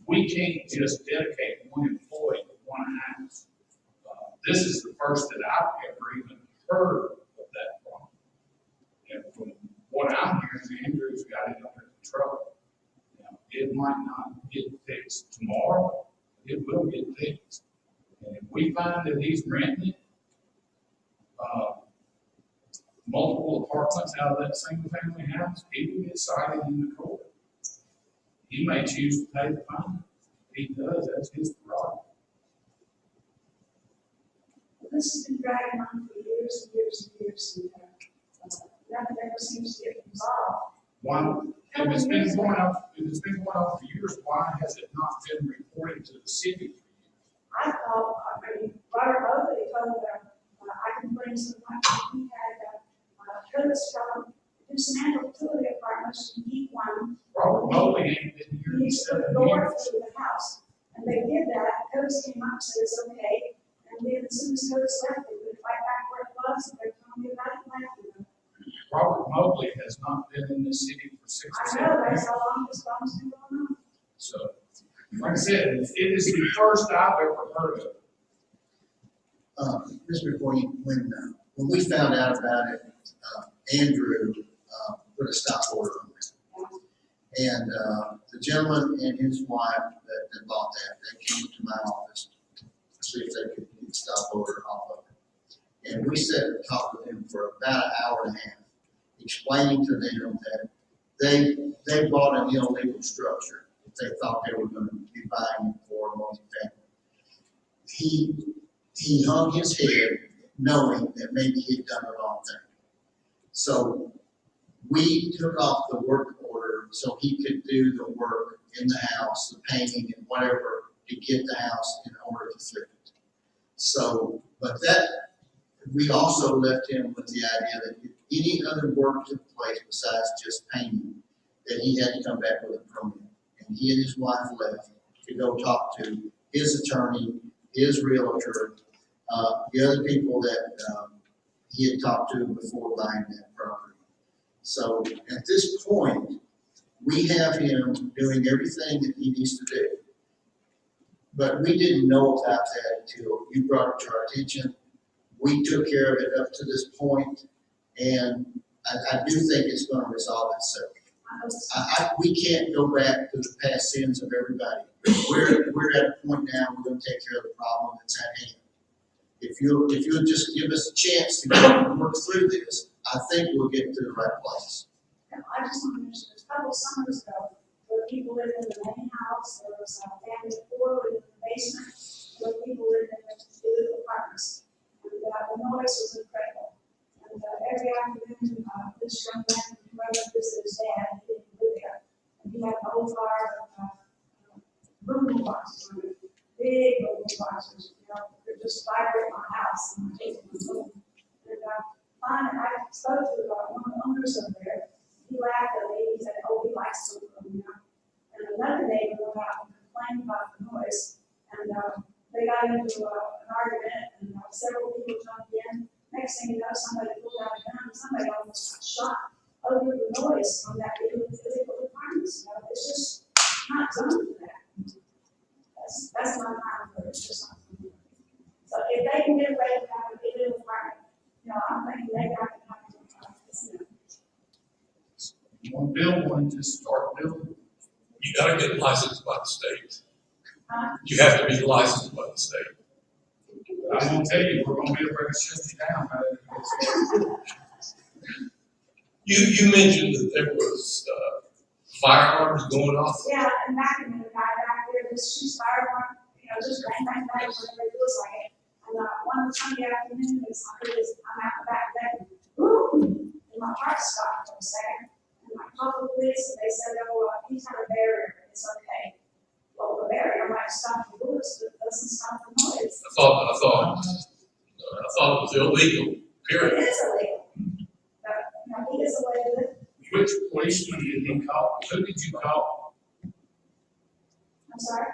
We can't just dedicate one employee to one house. This is the first that I've ever even heard of that problem. And from what I'm hearing, Andrew's got it under control. Now, it might not get fixed tomorrow, but it will get fixed. And if we find that he's renting multiple apartments out of that single family house, he will get cited in the court. He may choose to pay the fine. If he does, that's his prerogative. This has been dragging on for years and years and years, and nothing ever seems to get resolved. Why, if it's been going on for years, why has it not been reported to the city? I thought, Robert Mosley told me that I can bring some, he had codes from dismantled two of the apartments and keep one. Robert Mosley ain't been here He in just put 7 the door years. through the house, and they did that, codes came up, said it's okay. And then as soon as codes left, they went right back where it was, and they're telling me about it laughing. Robert Mosley has not been in this city for 6 or I 7 know, years. that's how long this problem's been going on. So, like I said, it is the first I've ever heard of it. Mr. McCoy, when we found out about it, Andrew, put a stop order on it. And, the gentleman and his wife that bought that, they came to my office to see if they could get a stop order off of it. And we sat and talked with them for about an hour and a half, explaining to them that they bought an illegal structure if they thought they were going to be buying it for a multifamily. He hung his head knowing that maybe he'd done the wrong thing. So we took off the work order so he could do the work in the house, the painting and whatever, to get the house in order to flip it. So, but that, we also left him with the idea that if any other work took place besides just painting, that he had to come back with a permit. And he and his wife left to go talk to his attorney, his realtor, the other people that he had talked to before buying that property. So at this point, we have him doing everything that he needs to do. But we didn't know about that until you brought it to our attention. We took care of it up to this point, and I do think it's going to resolve itself. We can't go back to the past sins of everybody. We're at a point now, we're going to take care of the problem that's at hand. If you'll just give us a chance to work through this, I think we'll get to the right place. I just want to mention, a couple of summers ago, there were people living in the main house, there was a family of 4 living in the basement, there were people living in the little apartments. And the noise was incredible. And every afternoon, this young man would come over to visit his dad, he didn't live there. And he had an old car of boom boxes on it, big boom boxes, that just vibrate my house and my kids would boom. And finally, I spoke to one of the owners over there. He laughed at me, he said, oh, he likes to boom, And another neighbor went out and complained about the noise. And they got into an argument, and several people jumped in. Next thing you know, somebody pulled out a gun, and somebody almost got shot over the noise from that illegal apartments. It's just not zoned for that. That's my mind for it. It's just not zoned. So if they can get away with having a illegal apartment, I'm thinking maybe I can have a casino. You want to build one, just start building. You gotta get licensed by the state. Huh? You have to be licensed by the the state. I'm gonna tell you, we're gonna be able to shut you down, man. You mentioned that there was, firearms going off. Yeah, and back in the guy back there, this shoots firearm, just bang, bang, bang, whatever it feels like it. And, one Sunday afternoon, I heard this, I'm out the back there, boom, and my heart stopped for a second. And I called the police, and they said, oh, he's got a barrier, it's okay. Well, the barrier might stop the bullets, but it doesn't stop the noise. I thought it was illegal, period. It is illegal. But, he is away with it. Which policeman did he call? Who did you call? I'm sorry?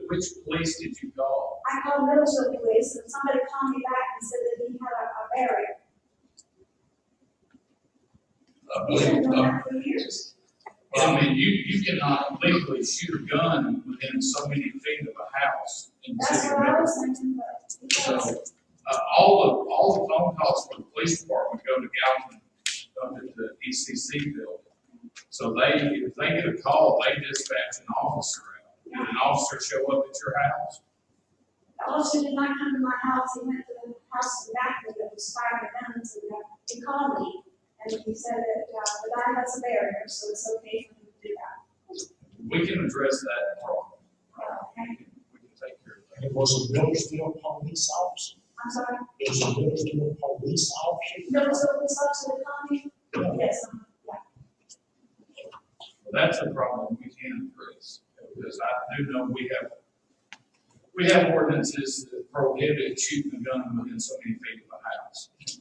Which police did you call? I called MIllersville police, and somebody called me back and said that he had a barrier. He's been doing that for years. I mean, you cannot legally shoot a gun within so many feet of a house in the That's city of what I Middle. was thinking, but. So, all the phone calls for the police department go to Galvin, to the ECC building. So if they get a call, they dispatch an officer out. Did an officer show up at your house? The officer did not come to my house, he went to the house in the back that was firing guns, and he called me, and he said that, the guy has a barrier, so it's okay for him to do that. We can address that problem. Okay. We can take care of that. And it was a Millersville police officer. I'm sorry, It was a Millersville police officer. MIllersville police officer that called me? Yes, yeah. Well, that's a problem we can address, because I do know we have ordinances that prohibit shooting a gun within so many feet of a house. So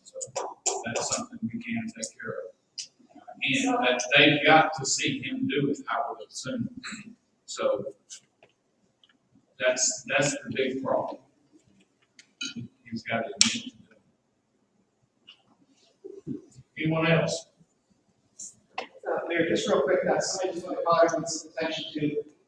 that's something we can take care of. And that they've got to see him do it, I would assume. So that's the big problem. He's got to admit to do it. Anyone else? Mayor, just real quick, somebody just want to call everyone's attention to,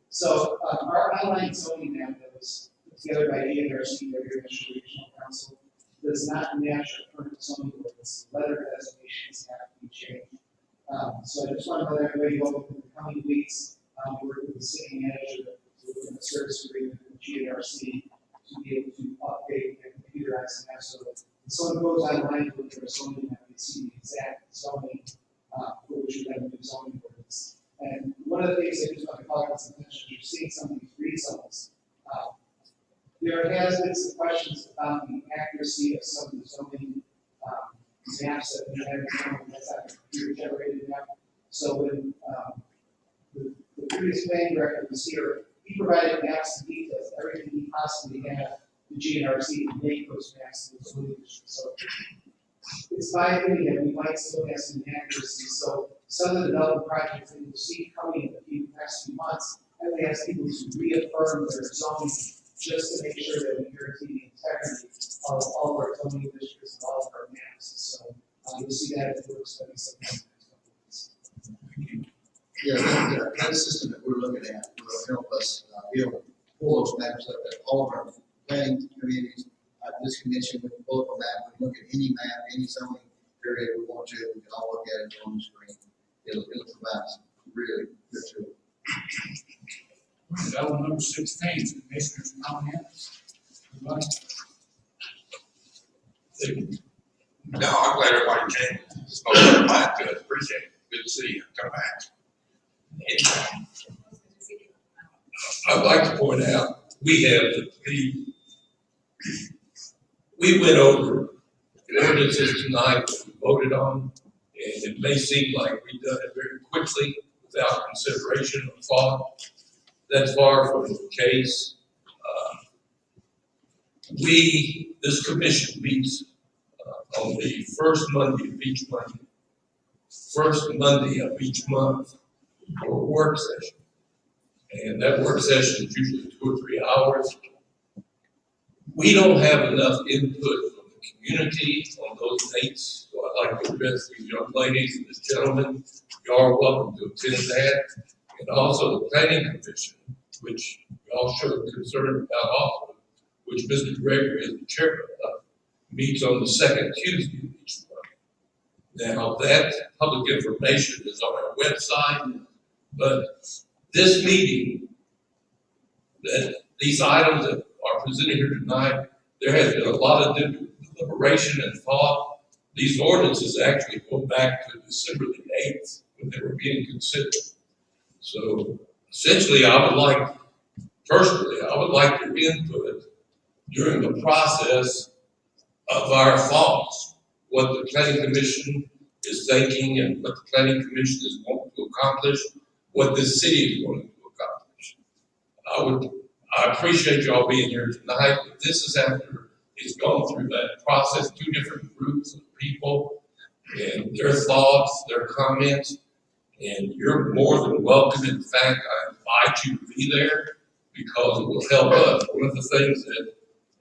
so, our online zoning map that was put together by ANRC, the International Regional Council, does not match our current zoning ordinance. Letter designations have to be changed. So I just want to let everybody know in the coming weeks, we're with the city manager to look at the service agreement with GNRC to be able to update and computerize that. So if someone goes online to look at our zoning map, they see the exact zoning for which we have a new zoning ordinance. And one of the things I just want to call everyone's attention, you're seeing some of these rezones. There has been some questions about the accuracy of some of the zoning maps that we have, that's not computer generated map. So when the previous planning director was here, he provided maps and details, everything he possibly had to GNRC to make those maps in the zoning district. So it's my opinion that we might still have some inaccuracy. So some of the development projects that you'll see coming in the next few months, I would ask people to reaffirm their zoning just to make sure that we guarantee the integrity of all of our zoning districts and all of our maps. So you'll see that in the work study sometime. Yeah, that system that we're looking at will help us be able to pull those maps up at all of our planning committees. This commission, we can pull up a map, we look at any map, any zoning area we want to, we can all look at it on the screen. It'll provide some really good tool. Item number 16, commissioners' comments. Everybody? No, I'm glad everybody came. Spoke their mind to it. Appreciate it. Good to see you. Come back. I'd like to point out, we went over the ordinances tonight, that we voted on, and it may seem like we've done it very quickly without consideration or thought. That's far from the case. This commission meets on the first Monday of each month, for a work session. And that work session is usually 2 or 3 hours. We don't have enough input from the community on those dates. So I'd like to address these young ladies and this gentleman. You are welcome to attend that. And also the planning commission, which we all show concern about also, which Mr. Gregory is the chairman of, meets on the second Tuesday of each month. Now that public information is on our website, but this meeting, that these items that are presented here tonight, there has been a lot of deliberation and thought. These ordinances actually go back to December the 8th when they were being considered. So essentially, personally, I would like your input during the process of our thoughts, what the planning commission is thinking and what the planning commission is wanting to accomplish, what this city is wanting to accomplish. I appreciate y'all being here tonight, but this is after it's gone through that process, 2 different groups of people and their thoughts, their comments, and you're more than welcome. In fact, I invite you to be there because it will help us. One of the things that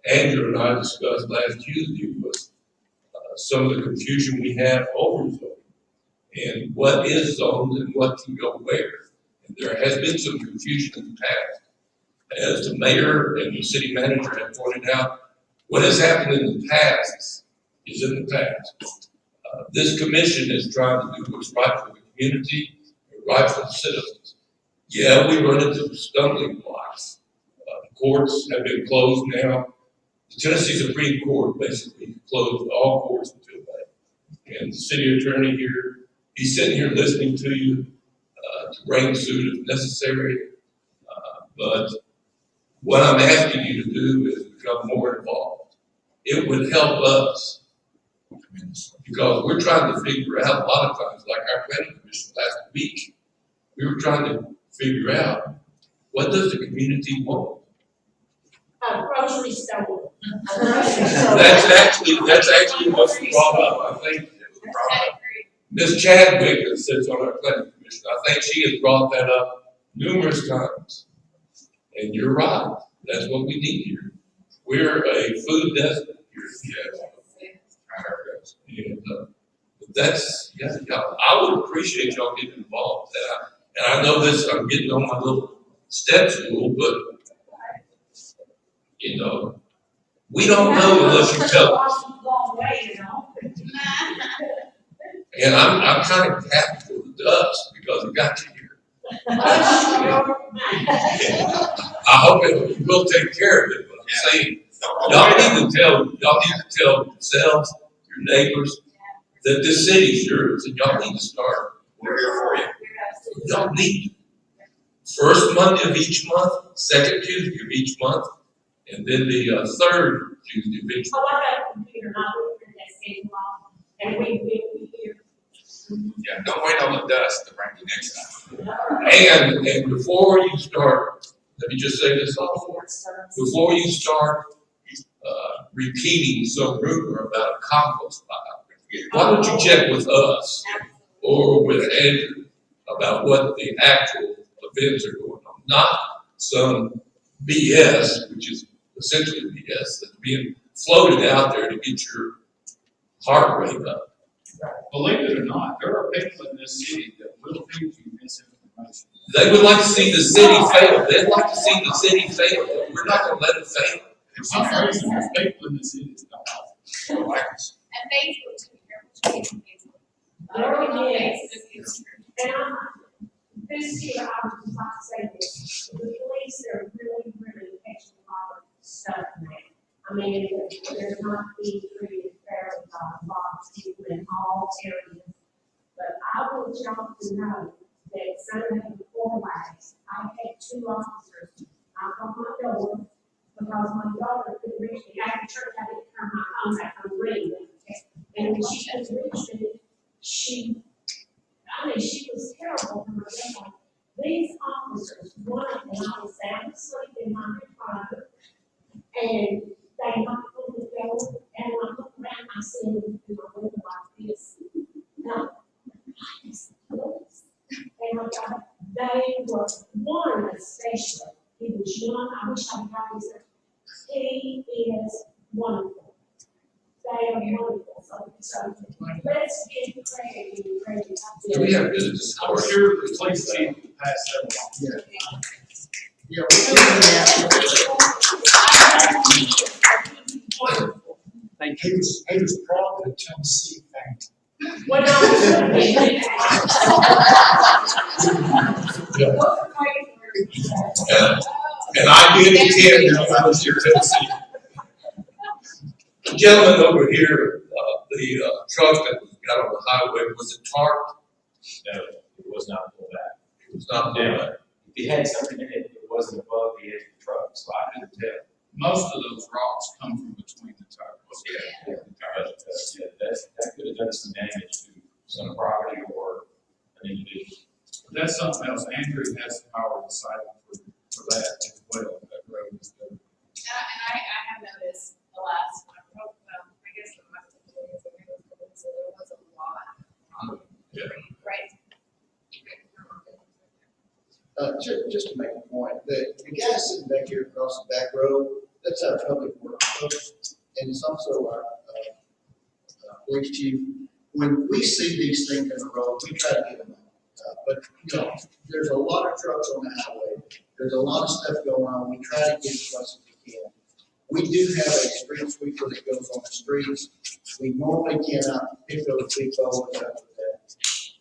Andrew and I discussed last Tuesday was some of the confusion we have over zoning and what is zoned and what can go where. And there has been some confusion in the past. As the mayor and the city manager have pointed out, what has happened in the past is in the past. This commission is trying to do what's right for the community and right for the citizens. Yeah, we run into stumbling blocks. The courts have been closed now. The Tennessee Supreme Court basically closed all courts until May. And the city attorney here, he's sitting here listening to you to bring suit if necessary. But what I'm asking you to do is become more involved. It would help us because we're trying to figure out a lot of times, like our planning commission last week, we were trying to figure out what does the community want. A grocery store. That's actually what's brought up. I think Ms. Chadwick that sits on our planning commission, I think she has brought that up numerous times. And you're right. That's what we need here. We're a food desert here. And that's, yeah, I would appreciate y'all getting involved. And I know this, I'm getting on my little step stool, but, you know, we don't know unless you tell us. And I'm kind of happy for the dust because it got you here. I hope it will take care of it, but I'm saying, y'all need to tell yourselves, your neighbors, that this city's yours, and y'all need to start. We're here for you. Y'all need first Monday of each month, second Tuesday of each month, and then the third Tuesday of each month. Oh, I got a computer, not looking at that schedule, and we here. Yeah, don't wait on the dust to bring you next time. And before you start, let me just say this also. Before you start repeating some rumor about a compost pile, why don't you check with us or with Andrew about what the actual events are going on? Not some BS, which is essentially BS, that's being floated out there to get your heart rate up. Believe it or not, there are people in this city that will feed you misinformation. They would like to see the city fail. They'd like to see the city fail, but we're not going to let it fail. For some reason, there's people in this city that don't like us. And Facebook too, you're watching Facebook. Oh, yes. It's true. And this year, I would just like to say this, the police are really, really catching a lot of stuff now. I mean, they're not being treated fairly by a lot of people in all areas. But I want y'all to know that Sunday before last, I had 2 officers knock on my door because my daughter couldn't reach me. After church, I didn't turn my phone back on ring. And when she couldn't reach me, she was terrible to my daughter. These officers, one of them, I was sound asleep in my recliner, and they knocked on the door, and I looked around, I said, and I went like this. No, and I got, they were, one especially, he was young, I wish I could have his name. He is wonderful. They are wonderful, so let's get credit. Do we have business? I'm sure the police chief will pass that along. Yeah. He was proud of the Tennessee thing. When And I did attend that when I was here at Tennessee. The gentleman over here, the truck that got on the highway, was it tarped? No, it was not pulled back. It was not Yeah. there. If he had something in it, it wasn't above the edge of the truck, so I couldn't tell. Most of those rocks come from between the tires. Yeah. But, yeah, that could have done some damage to some property or an individual. But that's something else. Andrew has the power to decide for that as well. That road is good. And I have noticed the last, I guess the last couple of days, so there was a lot. Yeah. Right. Just to make a point, the guy sitting back here across the back road, that's our public works coach, and it's also our police chief. When we see these things in the road, we try to get them out. But, you know, there's a lot of trucks on the highway. There's a lot of stuff going on. We try to get as much as we can. We do have a street sweeper that goes on the streets. We normally cannot pick those big boulders up with that.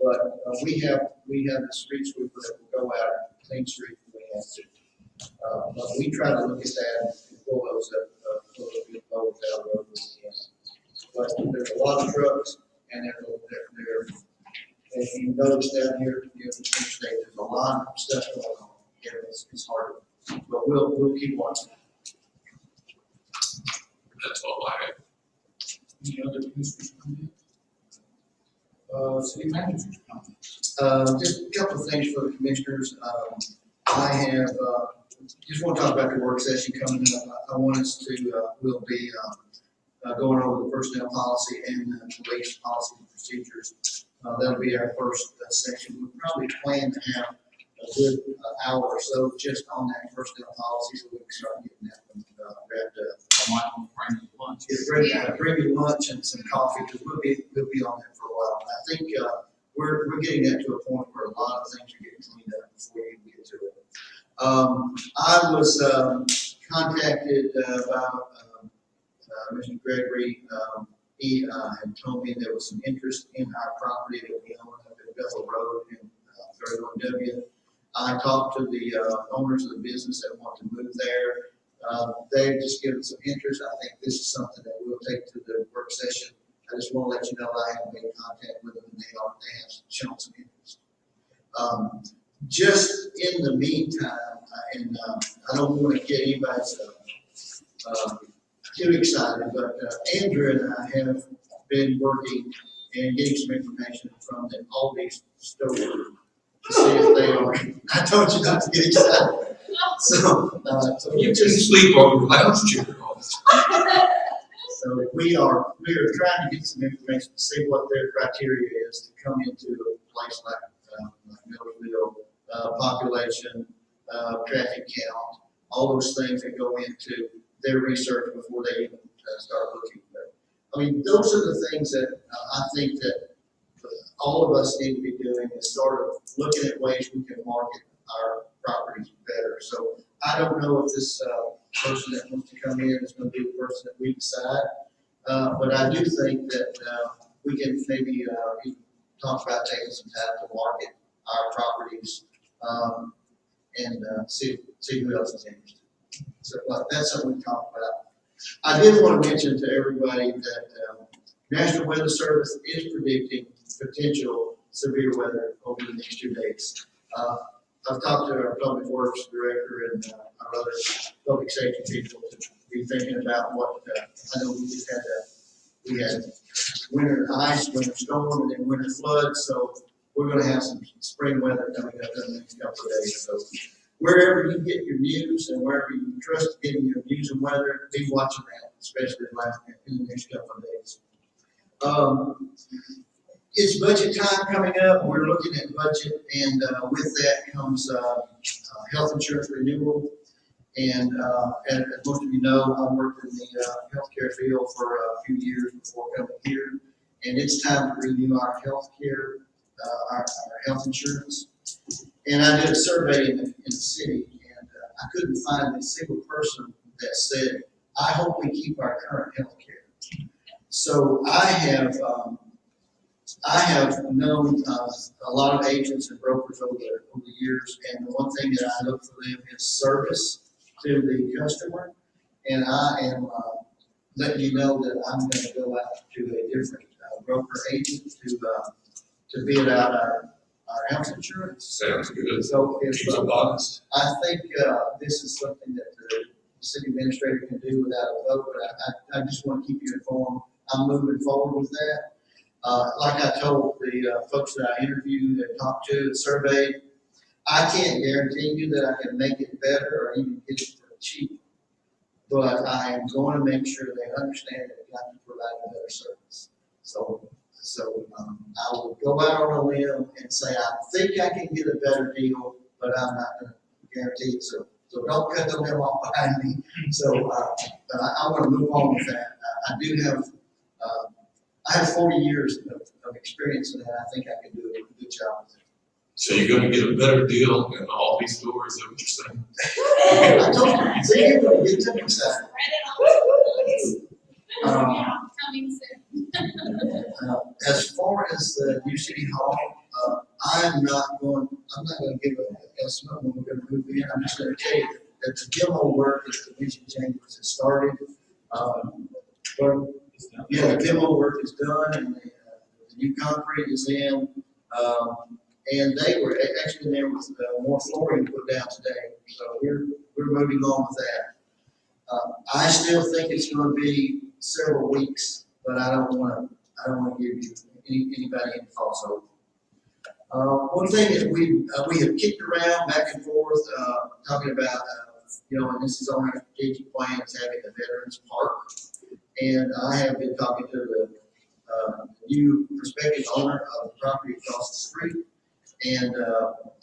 But we have the street sweeper that will go out and clean streets when we have to. But we try to look at that and pull those up, pull those big boulders out of the road when we can. But there's a lot of trucks, and they're as you notice down here, you know, the interstate, there's a lot of stuff going on. Yeah, it's hard, but we'll keep watching. That's all I have. Any other commissioners comment? City manager's comment. Just a couple of things for the commissioners. I have, just want to talk about the work session coming up. I want us to, we'll be going over the personnel policy and the police policy and procedures. That'll be our first section. We probably plan to have a good hour or so just on that personnel policy so we can start getting that one wrapped up. I might want to bring you lunch. Bring you lunch and some coffee because we'll be on that for a while. I think we're getting that to a point where a lot of things are getting cleaned up before we even get to it. I was contacted about Mr. Gregory. He had told me there was some interest in our property that we own up at Bethel Road in 31W. I talked to the owners of the business that want to move there. They've just given some interest. I think this is something that we'll take to the work session. I just want to let you know I have made contact with them and they have shown some interest. Just in the meantime, and I don't want to get anybody's too excited, but Andrew and I have been working and getting some information from the Aldi store to see if they are. I told you not to get excited. So You can sleep on your lounge chair all the time. So we are trying to get some information to see what their criteria is to come into a place like MIllersville, population, traffic count, all those things that go into their research before they even start looking. But I mean, those are the things that I think that all of us need to be doing is sort of looking at ways we can market our properties better. So I don't know if this person that wants to come in is going to be the person that we decide, but I do think that we can maybe even talk about taking some time to market our properties and see who else is interested. So that's something we talk about. I did want to mention to everybody that National Weather Service is predicting potential severe weather over the next 2 days. I've talked to our public works director and our other public safety people to be thinking about what, I know we just we had winter ice, winter storm, and then winter flood, so we're going to have some spring weather coming up in the next couple of days. So wherever you get your news and wherever you trust getting your news and weather, be watching that, especially in the next couple of days. It's budget time coming up. We're looking at budget, and with that comes health insurance renewal. And as most of you know, I worked in the healthcare field for a few years before coming here, and it's time to renew our healthcare, our health insurance. And I did a survey in the city, and I couldn't find a single person that said, "I hope we keep our current healthcare." So I have known a lot of agents and brokers over the years, and the one thing that I look for them is service to the customer. And I am, letting you know that I'm gonna go out to a different broker agent to bid out our house insurance. Sounds good. So if, Keeps them honest. I think, this is something that the city administrator can do without a vote, but I just want to keep you informed. I'm moving forward with that. Like I told the folks that I interviewed and talked to, surveyed, I can't guarantee you that I can make it better or even get it for cheap. But I am going to make sure they understand that I've got to provide a better service. So I will go out on a limb and say, I think I can get a better deal, but I'm not going to guarantee it. So don't cut the limb off behind me. So, but I want to move on with that. I have 40 years of experience in that. I think I can do a good job with it. So you're gonna get a better deal in all these stores, is that what you're saying? I told you, see, you're going to get too excited. Coming soon. As far as the new city hall, I'm not going to give an estimate when we're going to move in. I'm just going to tell you that the demo work is the vision changes has started. The demo work is done and the new concrete is in. And they were actually there with more flooring put down today. So we're moving on with that. I still think it's going to be several weeks, but I don't want to give you anybody any false hope. One thing that we have kicked around back and forth, talking about, and this is on our strategic plan, is having a veterans park. And I have been talking to the new prospective owner of the property across the street. And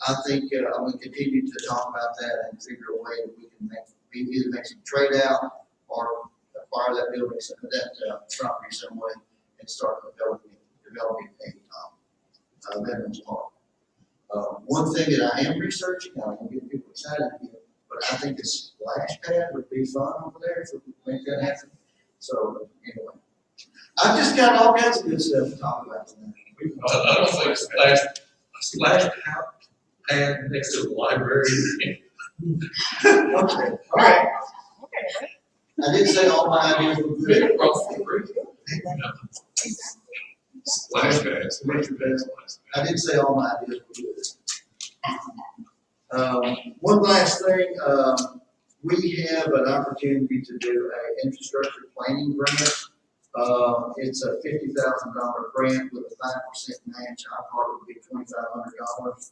I think I'm going to continue to talk about that and figure a way that we can either make some trade out or acquire that building, that property some way, and start developing a veterans park. One thing that I am researching, I don't get people excited again, but I think a splash pad would be fun over there if we could make that happen. So anyway, I've just got all kinds of good stuff to talk about tonight. I don't think a splash pad next to the library. Okay, all right. I didn't say all my ideas were good. Splash pads. I didn't say all my ideas were good. One last thing, we have an opportunity to do an infrastructure planning grant. It's a $50,000 grant with a 5% match. Our part would be $2,500.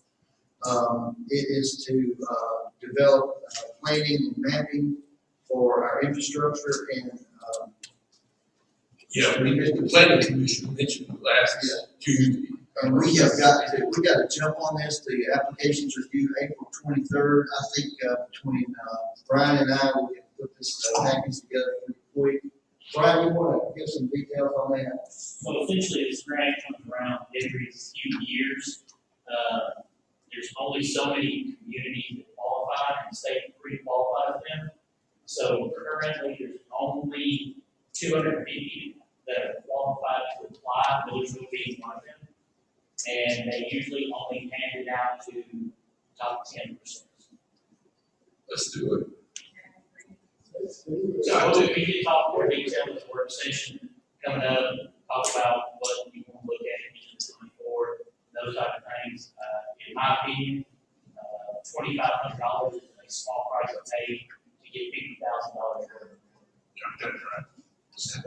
It is to develop planning and mapping for our infrastructure and the planning commission mentioned last Tuesday. And we got to jump on this. The applications are due April 23rd. I think between Brian and I, we can put this package together pretty quick. Brian, you want to give some details on that? Well, essentially, this grant comes around every few years. There's only so many communities that qualify, and the state pre-qualifies them. So currently, there's only 250 that are qualified to apply. MIllersville being one of them. And they usually only hand it out to top 10%. Let's do it. So we can talk more detail in the work session coming up, talk about what we want to look at in 2024, those type of things. In my opinion, $2,500 is a small price to pay to get $50,000. That's right.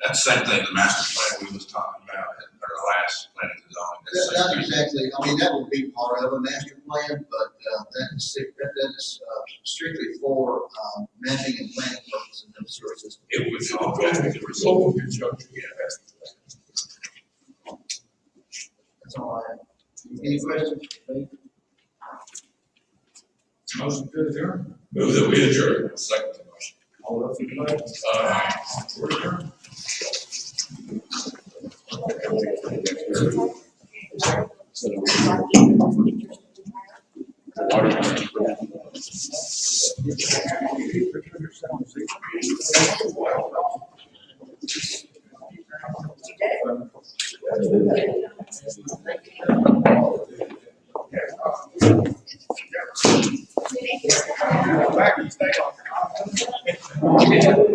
That's the same thing, the master plan we was talking about in our last planning design. Not exactly. I mean, that would be part of a master plan, but that is strictly for mapping and planning purposes of the sewer system. It was all going to the result of construction. That's all I have. Any questions? Motion to adjourn. Move that we adjourn. Second the motion. All those in favor? We're adjourned. Thank you. Yeah.